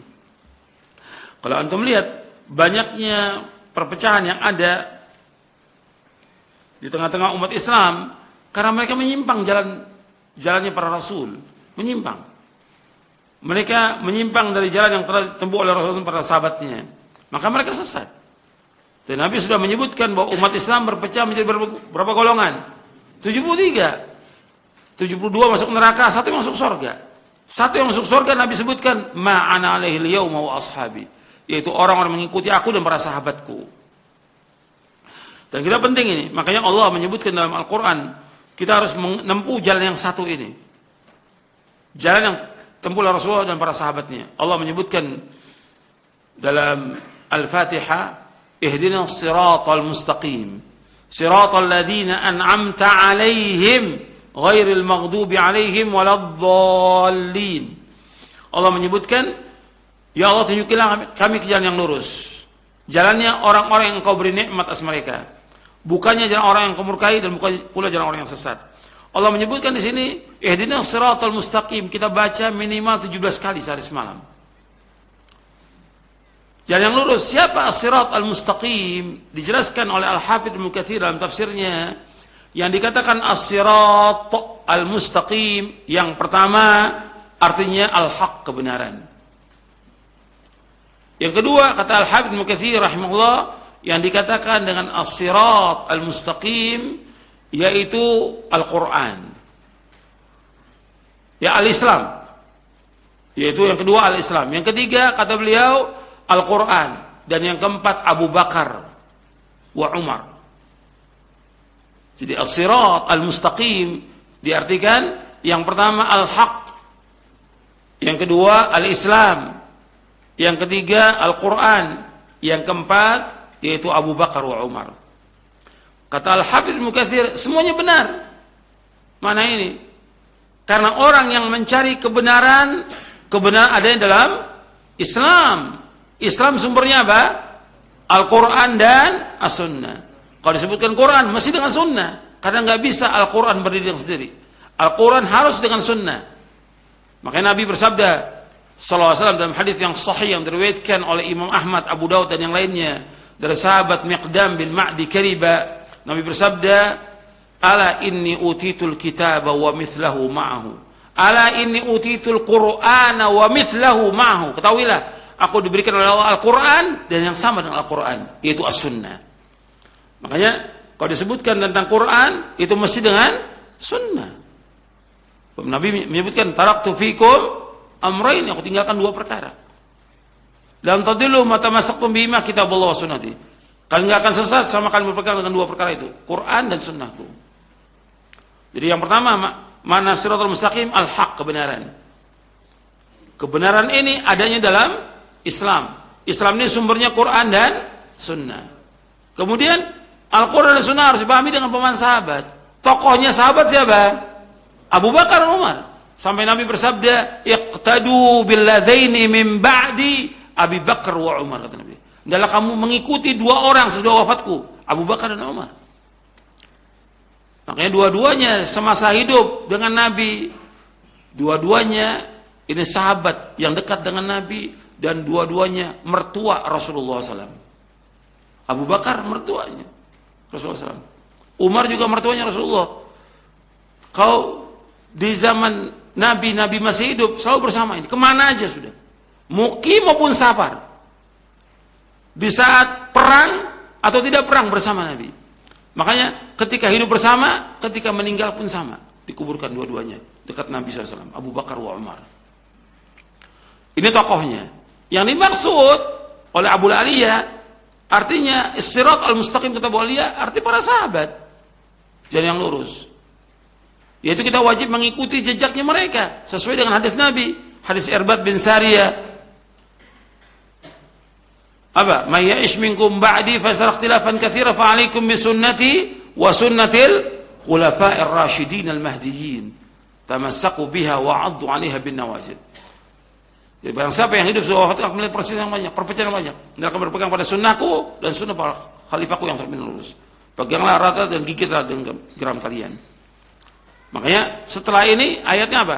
Kalau antum lihat banyaknya perpecahan yang ada di tengah-tengah umat Islam karena mereka menyimpang jalannya para rasul, menyimpang. Mereka menyimpang dari jalan yang telah ditempuh oleh Rasul dan para sahabatnya. Maka mereka sesat. Dan Nabi sudah menyebutkan bahwa umat Islam berpecah menjadi berapa golongan? 73. 72 masuk neraka, 1 yang masuk surga. 1 yang masuk surga Nabi sebutkan, ma'ana alaihil yauma wa ashabi, yaitu orang-orang mengikuti aku dan para sahabatku. Dan kita penting ini, makanya Allah menyebutkan dalam Al-Quran, kita harus menempuh jalan yang satu ini. Jalan yang tempuh oleh Rasulullah dan para sahabatnya. Allah menyebutkan dalam Al-Fatihah, ihdinas siratal mustaqim, siratal ladzina an'amta alaihim ghairil maghdubi alaihim waladdallin. Allah menyebutkan, ya Allah tunjukilah kami ke jalan yang lurus, jalannya orang-orang yang Engkau beri nikmat atas mereka, bukannya jalan orang yang Engkau murkai, dan bukan pula jalan orang yang sesat. Allah menyebutkan di sini ihdinas siratal mustaqim, kita baca minimal 17 kali sehari semalam. Jalan yang lurus, siapa as-sirat al-mustaqim? Dijelaskan oleh Al-Hafidz Ibnu Katsir dalam tafsirnya. Yang dikatakan as-sirat al-mustaqim, yang pertama artinya al-haq, kebenaran. Yang kedua, kata Al-Hafidz Ibnu Katsir rahimahullah, yang dikatakan dengan as-sirat al-mustaqim yaitu Al-Quran. Ya, al-Islam. Yaitu yang kedua al-Islam. Yang ketiga kata beliau Al-Quran. Dan yang keempat Abu Bakar wa Umar. Jadi as-sirat al-mustaqim diartikan yang pertama al-haq, yang kedua al-Islam, yang ketiga Al-Quran, yang keempat yaitu Abu Bakar wa Umar. Kata Al-Hafidz Ibnu Katsir, semuanya benar. Mana ini? Karena orang yang mencari kebenaran adanya dalam Islam. Islam sumbernya apa? Al-Quran dan As-Sunnah. Kalau disebutkan Quran, mesti dengan Sunnah. Karena nggak bisa Al-Quran berdiri sendiri. Al-Quran harus dengan Sunnah. Makanya Nabi bersabda sallallahu alaihi wasallam dalam hadis yang sahih yang diriwayatkan oleh Imam Ahmad, Abu Daud dan yang lainnya dari sahabat Miqdam bin Ma'di Kariba, Nabi bersabda, "Ala inni utitul kitaba wa mithlahu ma'ahu. Ala inni utitul Qur'ana wa mithlahu ma'ahu." Ketahuilah, aku diberikan oleh Allah Al-Quran dan yang sama dengan Al-Quran, yaitu As-Sunnah. Makanya kalau disebutkan tentang Quran itu mesti dengan Sunnah. Nabi menyebutkan taraktu fikum amrayn, aku tinggalkan dua perkara. Lam tadillu ma tamassaktum bihima kitabullah wa sunnati. Kalian enggak akan sesat sama kalian berpegang dengan dua perkara itu, Quran dan Sunnahku. Jadi yang pertama, mana siratal mustaqim, al-haq, kebenaran. Kebenaran ini adanya dalam Islam. Islam ini sumbernya Quran dan Sunnah. Kemudian Al-Quran dan Sunnah harus dipahami dengan pemahaman sahabat. Tokohnya sahabat siapa? Abu Bakar dan Umar. Sampai Nabi bersabda, "Iqtadu billadzaini min ba'di Abi Bakar wa Umar," kata Nabi. Adalah kamu mengikuti dua orang sesudah wafatku, Abu Bakar dan Umar. Makanya dua-duanya semasa hidup dengan Nabi. Dua-duanya ini sahabat yang dekat dengan Nabi dan dua-duanya mertua Rasulullah SAW. Abu Bakar mertuanya Rasulullah SAW. Umar juga mertuanya Rasulullah. Kau di zaman Nabi masih hidup selalu bersama ini. Kemana aja sudah. Mukim maupun safar. Di saat perang atau tidak perang bersama Nabi. Makanya ketika hidup bersama, ketika meninggal pun sama. Dikuburkan dua-duanya dekat Nabi SAW. Abu Bakar wa Umar. Ini tokohnya. Yang dimaksud oleh Abu Aliyah, artinya Sirat al-Mustaqim kata Abu Aliyah, arti para sahabat. Jalan yang lurus. Yaitu kita wajib mengikuti jejaknya mereka. Sesuai dengan hadis Nabi. Hadis Irbad bin Sariyah. Apa? "May ya'ish minkum ba'di fasara ikhtilafan katsira fa 'alaikum bi sunnati wa sunnatil khulafa'ir rasyidin al-mahdiyyin. Tamassaku biha wa 'addu 'alaiha bin nawajid." Jadi barang siapa yang hidup sesudah wafat akan melihat perselisihan banyak, perpecahan banyak. Dia akan berpegang pada sunnahku dan sunnah para khalifahku yang terus lurus. Peganglah rata dan gigitlah dengan geram kalian. Makanya setelah ini ayatnya apa?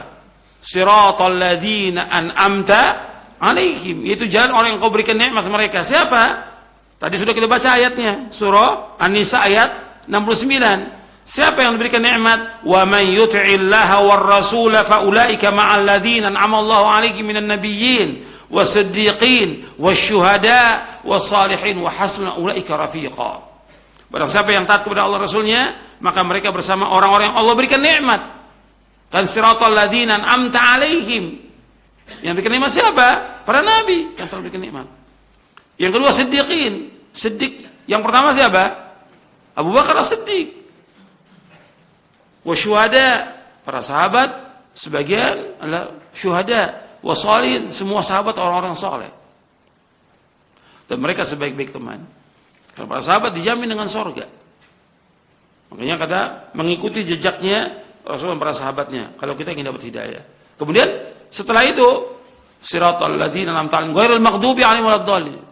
Siratal ladzina an'amta 'alaihim, yaitu jalan orang yang kau berikan nikmat mereka. Siapa? Tadi sudah kita baca ayatnya, surah An-Nisa ayat 69. Siapa yang diberikan nikmat? Wa man yuti'illaha war rasul fa ulaika ma'al ladzina an'ama Allahu 'alaihim minan nabiyyin wasiddiqin wasyuhada wassalihin wa hasuna ulaika rafiqa. Barang siapa yang taat kepada Allah Rasulnya, maka mereka bersama orang-orang yang Allah berikan nikmat. Kan siratal ladzina an'amta 'alaihim. Yang berikan nikmat siapa? Para nabi yang telah berikan nikmat. Yang kedua siddiqin. Siddiq. Yang pertama siapa? Abu Bakar As-Siddiq. Wasyuhada, para sahabat sebagian adalah syuhada, wasalihin, semua sahabat orang-orang saleh. Dan mereka sebaik-baik teman. Karena para sahabat dijamin dengan surga. Makanya kata mengikuti jejaknya Rasulullah dan para sahabatnya kalau kita ingin dapat hidayah. Kemudian setelah itu siratal ladzina an'amta 'alaihim ghairil maghdubi 'alaihim waladdallin.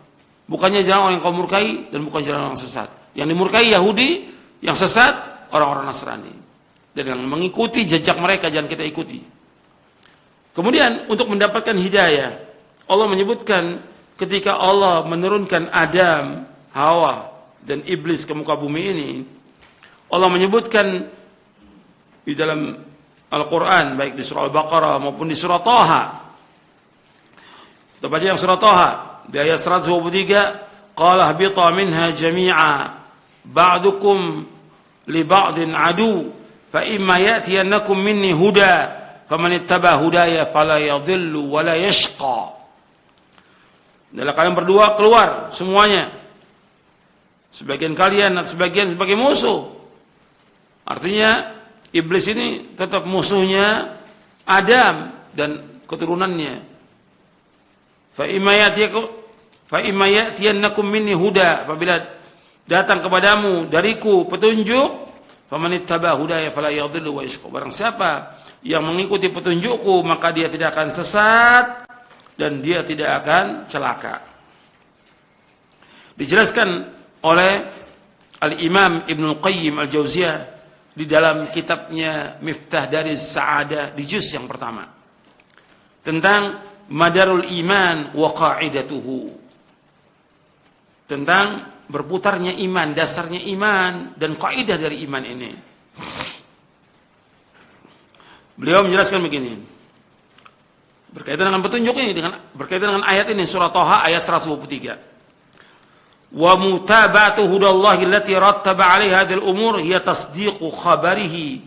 Bukannya jalan orang yang kau murkai dan bukan jalan orang sesat. Yang dimurkai Yahudi, yang sesat orang-orang Nasrani. Dan yang mengikuti jejak mereka jangan kita ikuti. Kemudian untuk mendapatkan hidayah, Allah menyebutkan ketika Allah menurunkan Adam, Hawa dan iblis ke muka bumi ini, Allah menyebutkan di dalam Al-Quran, baik di surah Al-Baqarah maupun di surah Taha. Kita baca yang surah Taha di ayat 123, qala habita minha jami'a ba'dukum li ba'din adu fa imma ya'tiyannakum minni huda faman ittaba hudaya fala yadhillu wa la yashqa. Adalah kalian berdua keluar semuanya, sebagian kalian dan sebagian sebagai musuh. Artinya iblis ini tetap musuhnya Adam dan keturunannya. Fa imma ya'tiyannakum minni huda, apabila datang kepadamu dariku petunjuk, famanittaba hudaya fala yadhillu wa yashqa. Barang siapa yang mengikuti petunjukku maka dia tidak akan sesat dan dia tidak akan celaka. Dijelaskan oleh Al-Imam Ibnul Qayyim Al-Jauziyah di dalam kitabnya Miftah Daris Sa'adah di juz yang pertama tentang Madarul Iman wa Qa'idatuhu, tentang berputarnya iman, dasarnya iman dan kaidah dari iman ini. Beliau menjelaskan begini, berkaitan dengan petunjuk ini, berkaitan dengan ayat ini, surah Thaha ayat 123. Wa mutaba'atu hudallahi allati rattaba 'alaiha hadhihi al-umur hiya tasdiqu khabarihi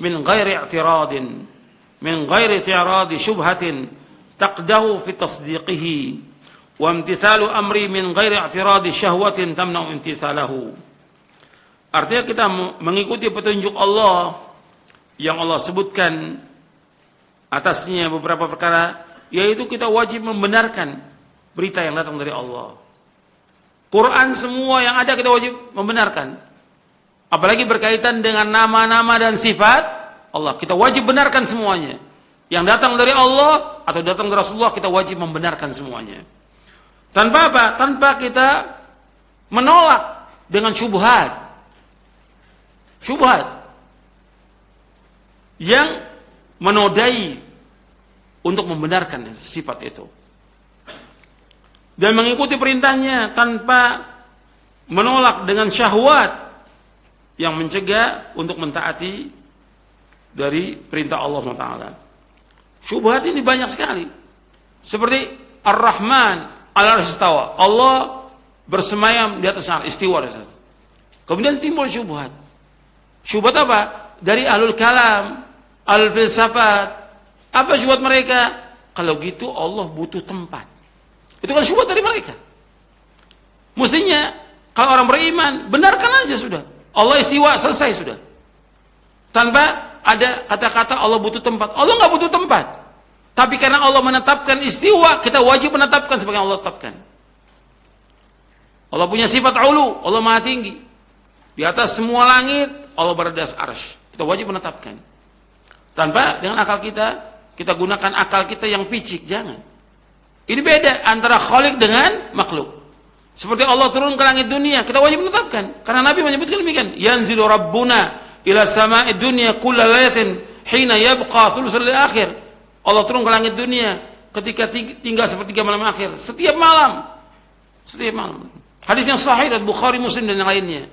min ghairi i'tiradin min ghairi i'tiradi syubhatin taqdahu fi tasdiqihi wa imtithalu amri min ghairi i'tiradi syahwatin tamna'u imtithalahu. Artinya kita mengikuti petunjuk Allah yang Allah sebutkan atasnya beberapa perkara, yaitu kita wajib membenarkan berita yang datang dari Allah. Quran semua yang ada kita wajib membenarkan. Apalagi berkaitan dengan nama-nama dan sifat Allah, kita wajib benarkan semuanya. Yang datang dari Allah atau datang dari Rasulullah kita wajib membenarkan semuanya. Tanpa apa? Tanpa kita menolak dengan syubhat. Syubhat yang menodai untuk membenarkan sifat itu. Dan mengikuti perintahnya tanpa menolak dengan syahwat yang mencegah untuk mentaati dari perintah Allah SWT. Syubhat ini banyak sekali. Seperti Ar-Rahman al-Arsy istawa. Allah bersemayam di atas istiwa. Kemudian timbul syubhat. Syubhat apa? Dari ahlul kalam, ahlul filsafat. Apa syubhat mereka? Kalau gitu Allah butuh tempat. Itu kan syubhat dari mereka. Mestinya kalau orang beriman, benarkan aja sudah. Allah istiwa, selesai sudah. Tanpa ada kata-kata Allah butuh tempat. Allah nggak butuh tempat. Tapi karena Allah menetapkan istiwa, kita wajib menetapkan sebagai Allah tetapkan. Allah punya sifat ulu, Allah maha tinggi. Di atas semua langit, Allah berada di atas arsy. Kita wajib menetapkan. Tanpa dengan akal kita gunakan akal kita yang picik, jangan. Ini beda antara khaliq dengan makhluk. Seperti Allah turun ke langit dunia, kita wajib menetapkan. Karena Nabi menyebutkan demikian. Yanzilu Rabbuna ila sama'i dunya kulla lailatin hina yabqa thulutsal akhir. Allah turun ke langit dunia ketika tinggal sepertiga malam akhir. Setiap malam. Setiap malam. Hadis yang sahih dari Bukhari, Muslim dan yang lainnya.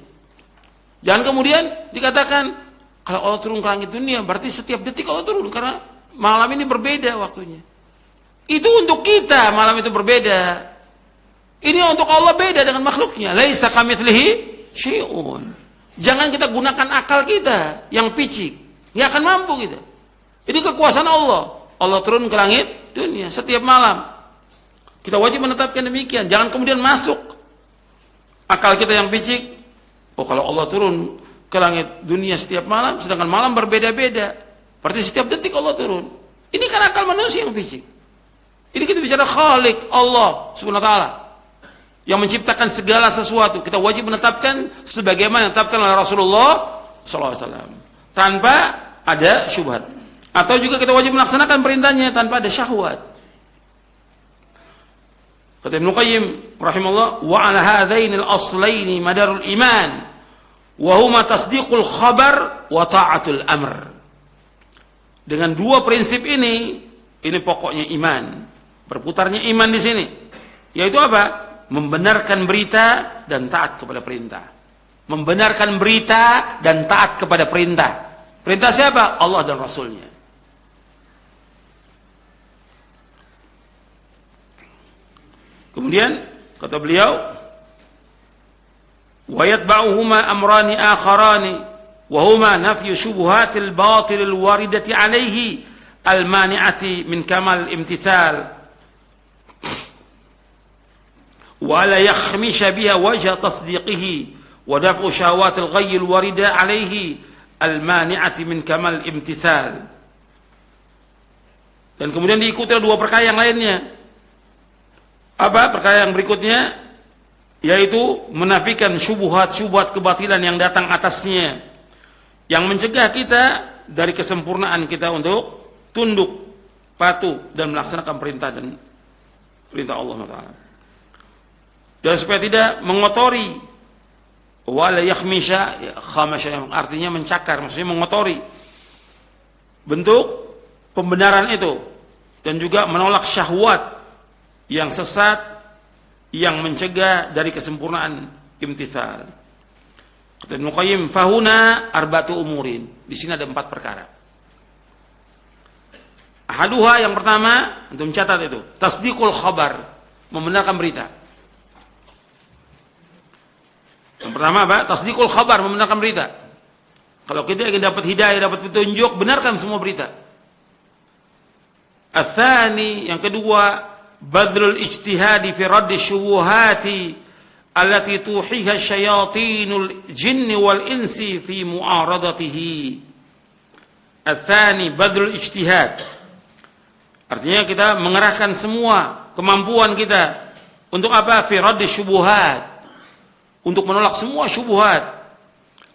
Jangan kemudian dikatakan kalau Allah turun ke langit dunia berarti setiap detik Allah turun, karena malam ini berbeda waktunya. Itu untuk kita malam itu berbeda. Ini untuk Allah beda dengan makhluknya. Laisa kamitslihi syai'un. Jangan kita gunakan akal kita yang picik. Nggak akan mampu kita. Ini kekuasaan Allah. Allah turun ke langit dunia setiap malam. Kita wajib menetapkan demikian. Jangan kemudian masuk akal kita yang picik. Oh, kalau Allah turun ke langit dunia setiap malam, sedangkan malam berbeda-beda, berarti setiap detik Allah turun. Ini kan akal manusia yang picik. Ini kita bicara Khaliq Allah Subhanahu wa taala yang menciptakan segala sesuatu. Kita wajib menetapkan sebagaimana ditetapkan oleh Rasulullah SAW tanpa ada syubhat. Atau juga kita wajib melaksanakan perintahnya tanpa ada syahwat. Kata Ibnu Qayyim rahimahullah, wa ala hadaini al-aslaini madarul iman wa huma tasdiqul khabar wa ta'atul amr. Dengan dua prinsip ini pokoknya iman. Berputarnya iman di sini. Yaitu apa? Membenarkan berita dan taat kepada perintah. Membenarkan berita dan taat kepada perintah. Perintah siapa? Allah dan Rasulnya. Kemudian kata beliau, wa yatba'uhuma amrani akharani wa huma nafyu syubhatil batilil waridati alaihi al-mani'ati min kamal imtithal wa la yakhmisha biha wajha tasdiqihi wa daf'u syahawatil ghayyil warida alaihi al-mani'ati min kamal imtithal. Dan kemudian diikuti dua perkara yang lainnya. Apa perkara yang berikutnya? Yaitu menafikan syubhat-syubhat kebatilan yang datang atasnya, yang mencegah kita dari kesempurnaan kita untuk tunduk, patuh dan melaksanakan perintah Allah Taala. Dan supaya tidak mengotori, wala yakhmisha, khamasha artinya mencakar, maksudnya mengotori bentuk pembenaran itu, dan juga menolak syahwat yang sesat yang mencegah dari kesempurnaan imtithal. Kata Ibnu Qayyim, fahuna arba'atu umurin. Di sini ada 4 perkara. Ahaduha, yang pertama, untuk mencatat itu, tasdiqul khabar, membenarkan berita. Yang pertama apa? Tasdiqul khabar, membenarkan berita. Kalau kita ingin dapat hidayah, dapat petunjuk, benarkan semua berita. Atsani, yang kedua, badlul ijtihadi fi raddi syubuhati allati tuhiha syayatinul jinni wal insi fi mu'aradatihi. Atsani badlul ijtihad, artinya kita mengerahkan semua kemampuan kita untuk apa? Fi raddi syubuhat, untuk menolak semua syubuhat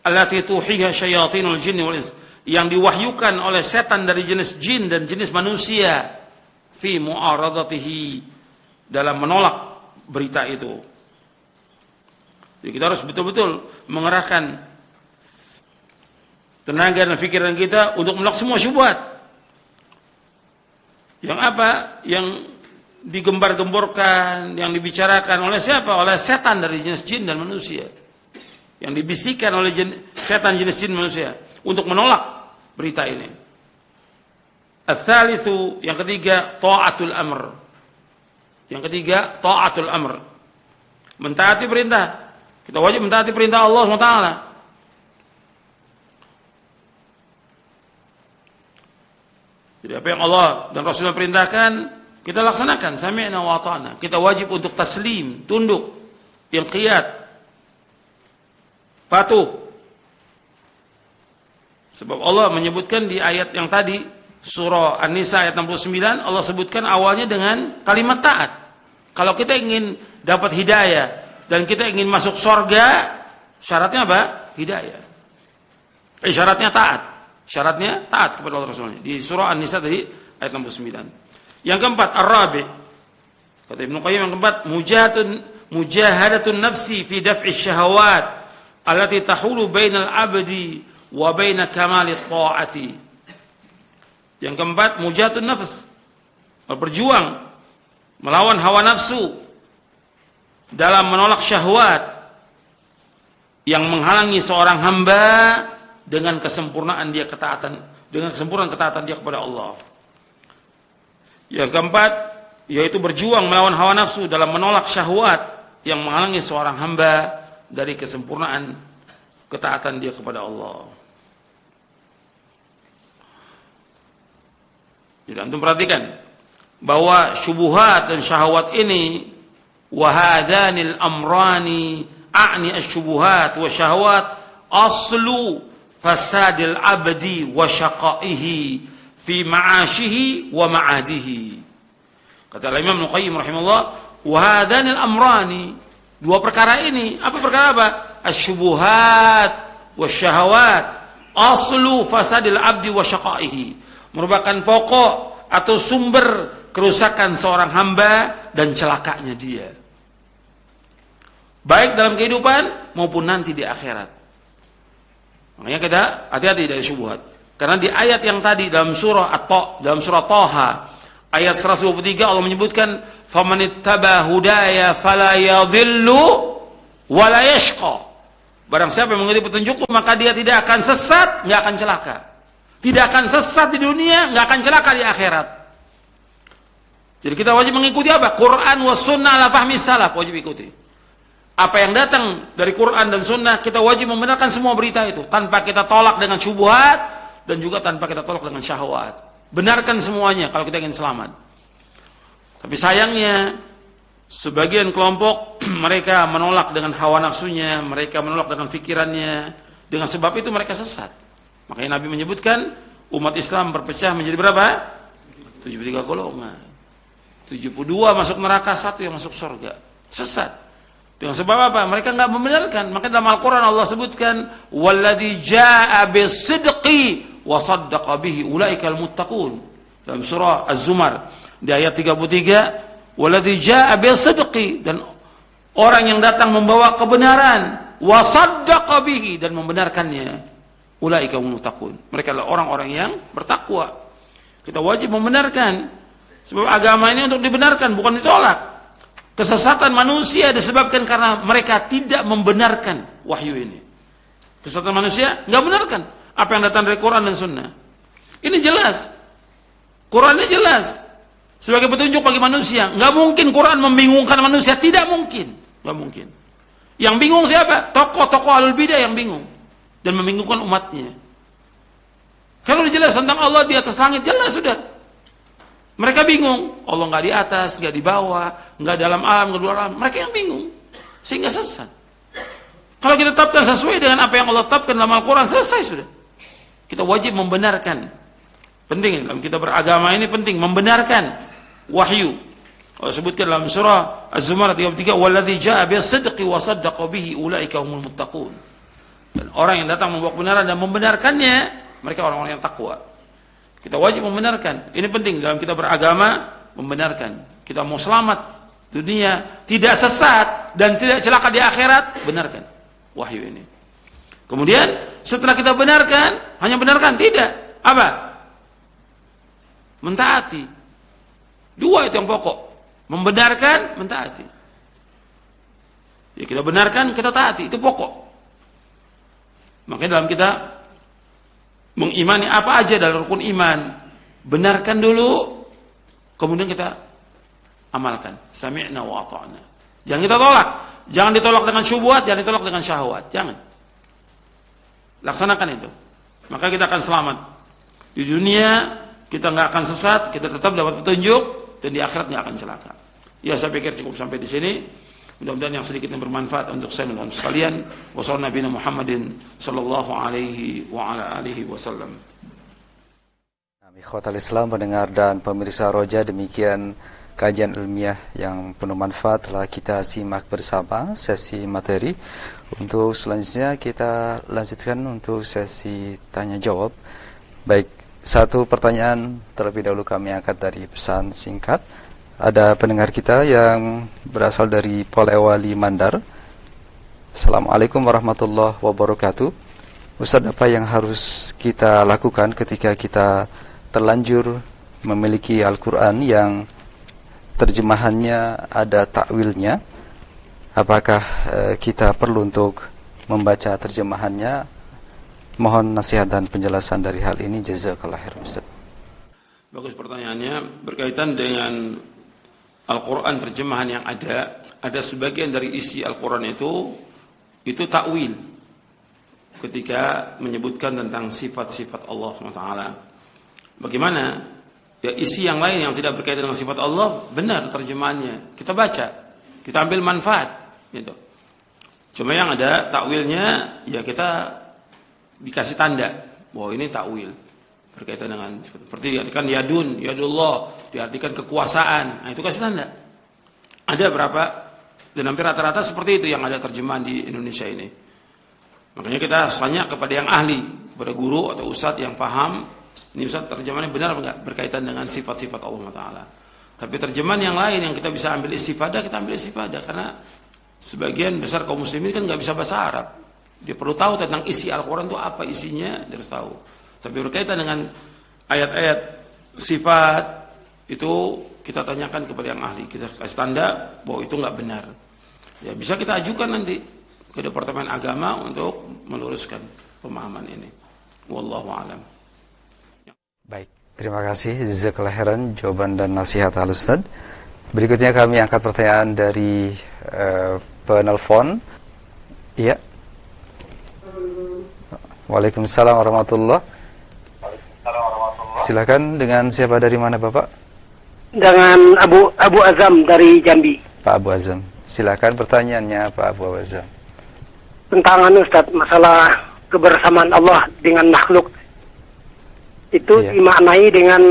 allati tuhiha syayatinul jinni wal insi, yang diwahyukan oleh setan dari jenis jin dan jenis manusia, fi mu'aradatihi, dalam menolak berita itu. Jadi kita harus betul-betul mengerahkan tenaga dan pikiran kita untuk menolak semua syubhat. Yang apa? Yang digembar-gemborkan, yang dibicarakan oleh siapa? Oleh setan dari jenis jin dan manusia. Yang dibisikkan oleh setan jenis jin manusia untuk menolak berita ini. Ats-tsalitsu, yang ketiga, ta'atul amr. Yang ketiga, ta'atul amr. Mentaati perintah. Kita wajib mentaati perintah Allah SWT. Jadi apa yang Allah dan Rasulullah perintahkan, kita laksanakan. Sami'na wa ata'na. Kita wajib untuk taslim, tunduk, inqiyad, patuh. Sebab Allah menyebutkan di ayat yang tadi, surah An-Nisa ayat 69, Allah sebutkan awalnya dengan kalimat taat. Kalau kita ingin dapat hidayah dan kita ingin masuk surga, syaratnya apa? Hidayah. Syaratnya taat. Syaratnya taat kepada Allah Rasulnya. Di surah An-Nisa tadi ayat 69. Yang keempat, ar-rabi. Kata Ibnu Qayyim, yang keempat, mujahadatun nafsi fi daf'i syahawat allati tahulu bainal abdi wa baina kamali ta'ati. Yang keempat, mujahadun nafs, berjuang melawan hawa nafsu dalam menolak syahwat yang menghalangi seorang hamba dengan kesempurnaan dia ketaatan, dengan kesempurnaan ketaatan dia kepada Allah. Yang keempat, yaitu berjuang melawan hawa nafsu dalam menolak syahwat yang menghalangi seorang hamba dari kesempurnaan ketaatan dia kepada Allah. Jadi antum perhatikan bahwa syubuhat dan syahwat ini, wahadanil amrani, a'ni asy-syubuhat wa syahwat aslu fasadil abdi wa syaqaihi fi ma'ashihi wa ma'adihi. Kata Imam Ibnu Qayyim rahimahullah, wahadanil amrani, dua perkara ini, apa perkara apa? Asy-syubuhat wa syahwat aslu fasadil abdi wa syaqaihi, merupakan pokok atau sumber kerusakan seorang hamba dan celakanya dia, baik dalam kehidupan maupun nanti di akhirat. Makanya kita hati-hati dari syubhat. Karena di ayat yang tadi dalam surah Thaha ayat 123 Allah menyebutkan famanittaba hudaya fala yadhillu wa la yashqa. Barang siapa yang mengikuti petunjukku maka dia tidak akan sesat, enggak akan celaka. Tidak akan sesat di dunia, nggak akan celaka di akhirat. Jadi kita wajib mengikuti apa? Quran wa sunnah ala fahmi salaf, wajib ikuti. Apa yang datang dari Quran dan Sunnah, kita wajib membenarkan semua berita itu tanpa kita tolak dengan syubhat dan juga tanpa kita tolak dengan syahwat. Benarkan semuanya kalau kita ingin selamat. Tapi sayangnya sebagian kelompok mereka menolak dengan hawa nafsunya, mereka menolak dengan pikirannya. Dengan sebab itu mereka sesat. Makanya Nabi menyebutkan umat Islam berpecah menjadi berapa? 73 golongan. 72 masuk neraka, 1 yang masuk surga. Sesat. Dengan sebab apa? Mereka enggak membenarkan. Maka dalam Al-Qur'an Allah sebutkan walladzi jaa'a bis-sidqi wa saddaqa bihi ulaikal muttaqun. Dalam surah Az-Zumar di ayat 33, walladzi jaa'a bis-sidqi, dan orang yang datang membawa kebenaran, wa saddaqa bihi, dan membenarkannya, ulaika humul muttaqun. Mereka adalah orang-orang yang bertakwa. Kita wajib membenarkan, sebab agama ini untuk dibenarkan, bukan ditolak. Kesesatan manusia disebabkan karena mereka tidak membenarkan wahyu ini. Kesesatan manusia nggak benarkan apa yang datang dari Quran dan Sunnah. Ini jelas, Quran ini jelas sebagai petunjuk bagi manusia. Nggak mungkin Quran membingungkan manusia, tidak mungkin, nggak mungkin. Yang bingung siapa? Tokoh-tokoh ahlul bidah yang bingung dan membingungkan umatnya. Kalau jelas tentang Allah di atas langit, jelas sudah. Mereka bingung, Allah nggak di atas, nggak di bawah, nggak dalam alam, nggak di luar alam. Mereka yang bingung, sehingga sesat. Kalau kita tetapkan sesuai dengan apa yang Allah tetapkan dalam Al-Quran, selesai sudah. Kita wajib membenarkan. Penting dalam kita beragama ini penting membenarkan wahyu. Allah sebutkan dalam surah Az-Zumar 33, "Walladzi jaa'a bis-sidqi wa saddaqa bihi ulaika humul muttaqun." Dan orang yang datang membawa kebenaran dan membenarkannya, mereka orang-orang yang takwa. Kita wajib membenarkan. Ini penting dalam kita beragama, membenarkan. Kita mau selamat dunia, tidak sesat dan tidak celaka di akhirat, benarkan wahyu ini. Kemudian setelah kita benarkan, hanya benarkan tidak. Apa? Mentaati. Dua itu yang pokok. Membenarkan, mentaati. Ya, kita benarkan, kita taati, itu pokok. Makanya dalam kita mengimani apa aja dalam rukun iman, benarkan dulu, kemudian kita amalkan. Sami'na wa ata'na. Jangan kita tolak. Jangan ditolak dengan syubhat, jangan ditolak dengan syahwat. Jangan. Laksanakan itu. Maka kita akan selamat. Di dunia kita nggak akan sesat, kita tetap dapat petunjuk, dan di akhirat nggak akan celaka. Ya, saya pikir cukup sampai di sini. Mudah-mudahan yang sedikit yang bermanfaat untuk saya dan sekalian. Wassallallahu Nabi Muhammadin sallallahu alaihi wa ala alihi wasallam. Ikhwatal Islam, pendengar dan pemirsa Roja, demikian kajian ilmiah yang penuh manfaat telah kita simak bersama sesi materi. Untuk selanjutnya kita lanjutkan untuk sesi tanya jawab. Baik, satu pertanyaan terlebih dahulu kami angkat dari pesan singkat. Ada pendengar kita yang berasal dari Polewali Mandar. Assalamualaikum warahmatullahi wabarakatuh. Ustaz, apa yang harus kita lakukan ketika kita terlanjur memiliki Al-Quran yang terjemahannya ada takwilnya? Apakah kita perlu untuk membaca terjemahannya? Mohon nasihat dan penjelasan dari hal ini. Jazakallah khair, Ustaz. Bagus pertanyaannya. Berkaitan dengan Al-Quran terjemahan yang ada sebagian dari isi Al-Quran itu takwil ketika menyebutkan tentang sifat-sifat Allah SWT. Bagaimana? Ya, isi yang lain yang tidak berkaitan dengan sifat Allah benar terjemahannya, kita baca, kita ambil manfaat gitu. Cuma yang ada takwilnya, ya kita dikasih tanda bahwa ini takwil berkaitan dengan seperti diartikan yadun, yadullah, diartikan kekuasaan. Nah, itu kasih tanda. Ada berapa? Dan hampir rata-rata seperti itu yang ada terjemahan di Indonesia ini. Makanya kita tanya kepada yang ahli, kepada guru atau ustadz yang paham, ini ustadz terjemahannya benar enggak berkaitan dengan sifat-sifat Allah Ta'ala. Tapi terjemahan yang lain yang kita bisa ambil istifadah, kita ambil istifadah. Karena sebagian besar kaum muslimin kan enggak bisa bahasa Arab. Dia perlu tahu tentang isi Al-Quran itu apa isinya, dia harus tahu. Tapi berkaitan dengan ayat-ayat sifat itu kita tanyakan kepada yang ahli, kita kasih tanda bahwa itu nggak benar. Ya, bisa kita ajukan nanti ke Departemen Agama untuk meluruskan pemahaman ini. Wallahu a'lam. Baik, terima kasih jazakallahu khairan jawaban dan nasihat Al Ustaz. Berikutnya kami angkat pertanyaan dari penelpon. Iya. Waalaikumsalam warahmatullahi. Silakan, dengan siapa, dari mana Bapak? Dengan Abu Azam dari Jambi. Pak Abu Azam. Silakan pertanyaannya Pak Abu Azam. Tentang Ustaz, masalah kebersamaan Allah dengan makhluk. Itu dimaknai dengan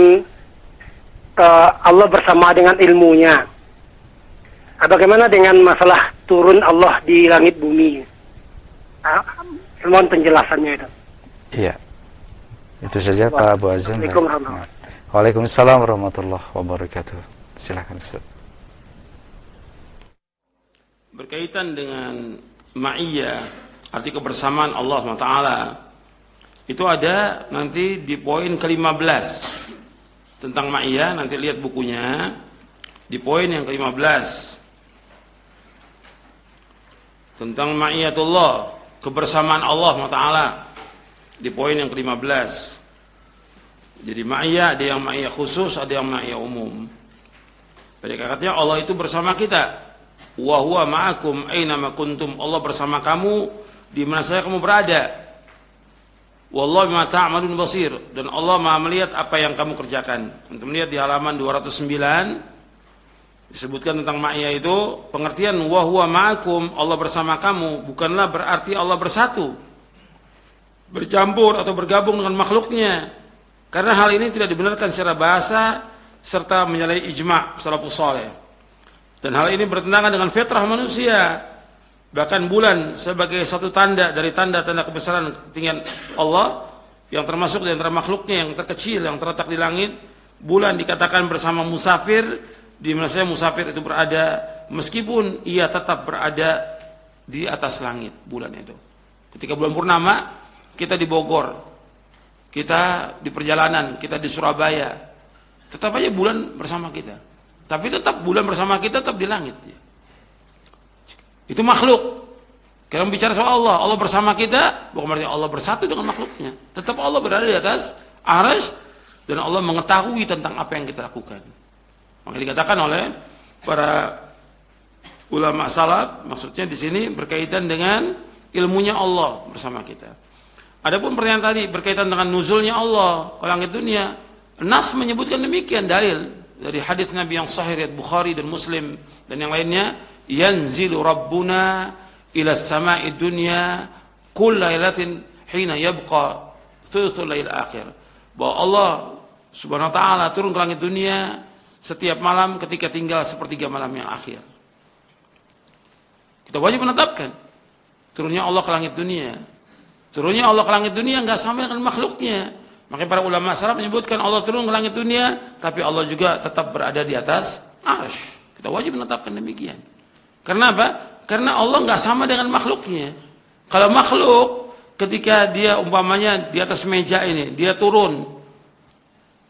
Allah bersama dengan ilmunya. Bagaimana dengan masalah turun Allah di langit bumi? Mohon penjelasannya itu. Iya. Itu saja Pak Abu Azam. Waalaikumsalam warahmatullahi wabarakatuh. Silakan Ustaz. Berkaitan dengan ma'iyah, arti kebersamaan Allah SWT, itu ada nanti di poin ke-15 tentang ma'iyah. Nanti lihat bukunya di poin yang ke-15 tentang ma'iyatullah, kebersamaan Allah SWT, di poin yang ke-15. Jadi ma'iyah, ada yang ma'iyah khusus, ada yang ma'iyah umum. Pada katanya Allah itu bersama kita. Wa huwa ma'akum aina ma kuntum. Allah bersama kamu di mana saja kamu berada. Wallahu bima ta'malun basir. Dan Allah Maha melihat apa yang kamu kerjakan. Untuk melihat di halaman 209 disebutkan tentang ma'iyah itu, pengertian wa huwa ma'akum, Allah bersama kamu, bukanlah berarti Allah bersatu, bercampur atau bergabung dengan makhluknya. Karena hal ini tidak dibenarkan secara bahasa serta menyalahi ijma' salafus saleh. Dan hal ini bertentangan dengan fitrah manusia. Bahkan bulan sebagai satu tanda dari tanda-tanda kebesaran ketinggian Allah, yang termasuk di antara makhluknya yang terkecil yang terletak di langit, bulan dikatakan bersama musafir, di mana saja musafir itu berada, meskipun ia tetap berada di atas langit bulan itu. Ketika bulan purnama, kita di Bogor, kita di perjalanan, kita di Surabaya, tetap aja bulan bersama kita. Tapi tetap bulan bersama kita tetap di langit. Itu makhluk. Kalau bicara soal Allah, Allah bersama kita, bukan berarti Allah bersatu dengan makhluknya. Tetap Allah berada di atas arsy dan Allah mengetahui tentang apa yang kita lakukan. Maka dikatakan oleh para ulama salaf, maksudnya di sini berkaitan dengan ilmunya Allah bersama kita. Adapun pertanyaan tadi berkaitan dengan nuzulnya Allah ke langit dunia, Nas menyebutkan demikian, dalil dari hadis Nabi yang sahih riwayat Bukhari dan Muslim dan yang lainnya, yanzilu rabbuna ila as-sama'i dunya kull lailatin hina yabqa thuluthul lail akhir. Bahwa Allah Subhanahu wa taala turun ke langit dunia setiap malam ketika tinggal sepertiga malam yang akhir. Kita wajib menetapkan turunnya Allah ke langit dunia. Turunnya Allah ke langit dunia enggak sama dengan makhluknya. Makanya para ulama salaf menyebutkan Allah turun ke langit dunia, tapi Allah juga tetap berada di atas arsy. Kita wajib menetapkan demikian. Karena apa? Karena Allah nggak sama dengan makhluknya. Kalau makhluk ketika dia umpamanya di atas meja ini, dia turun,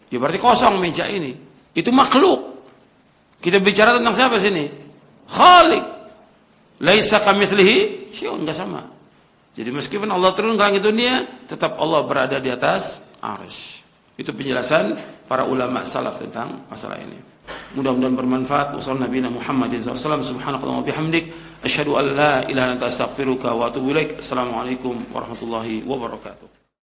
ya berarti kosong meja ini. Itu makhluk. Kita bicara tentang siapa sini? Khaliq. Laisa kamitslihi syai'un, nggak sama. Jadi meskipun Allah turun ke langit dunia, tetap Allah berada di atas arsy. Itu penjelasan para ulama salaf tentang masalah ini. Mudah-mudahan bermanfaat. Wassalamualaikum Muhammadin SAW. Subhanakallahumma bihamdik, asyhadu an la ilaha illa anta astaghfiruka wa atubu ilaik. Assalamualaikum warahmatullahi wabarakatuh.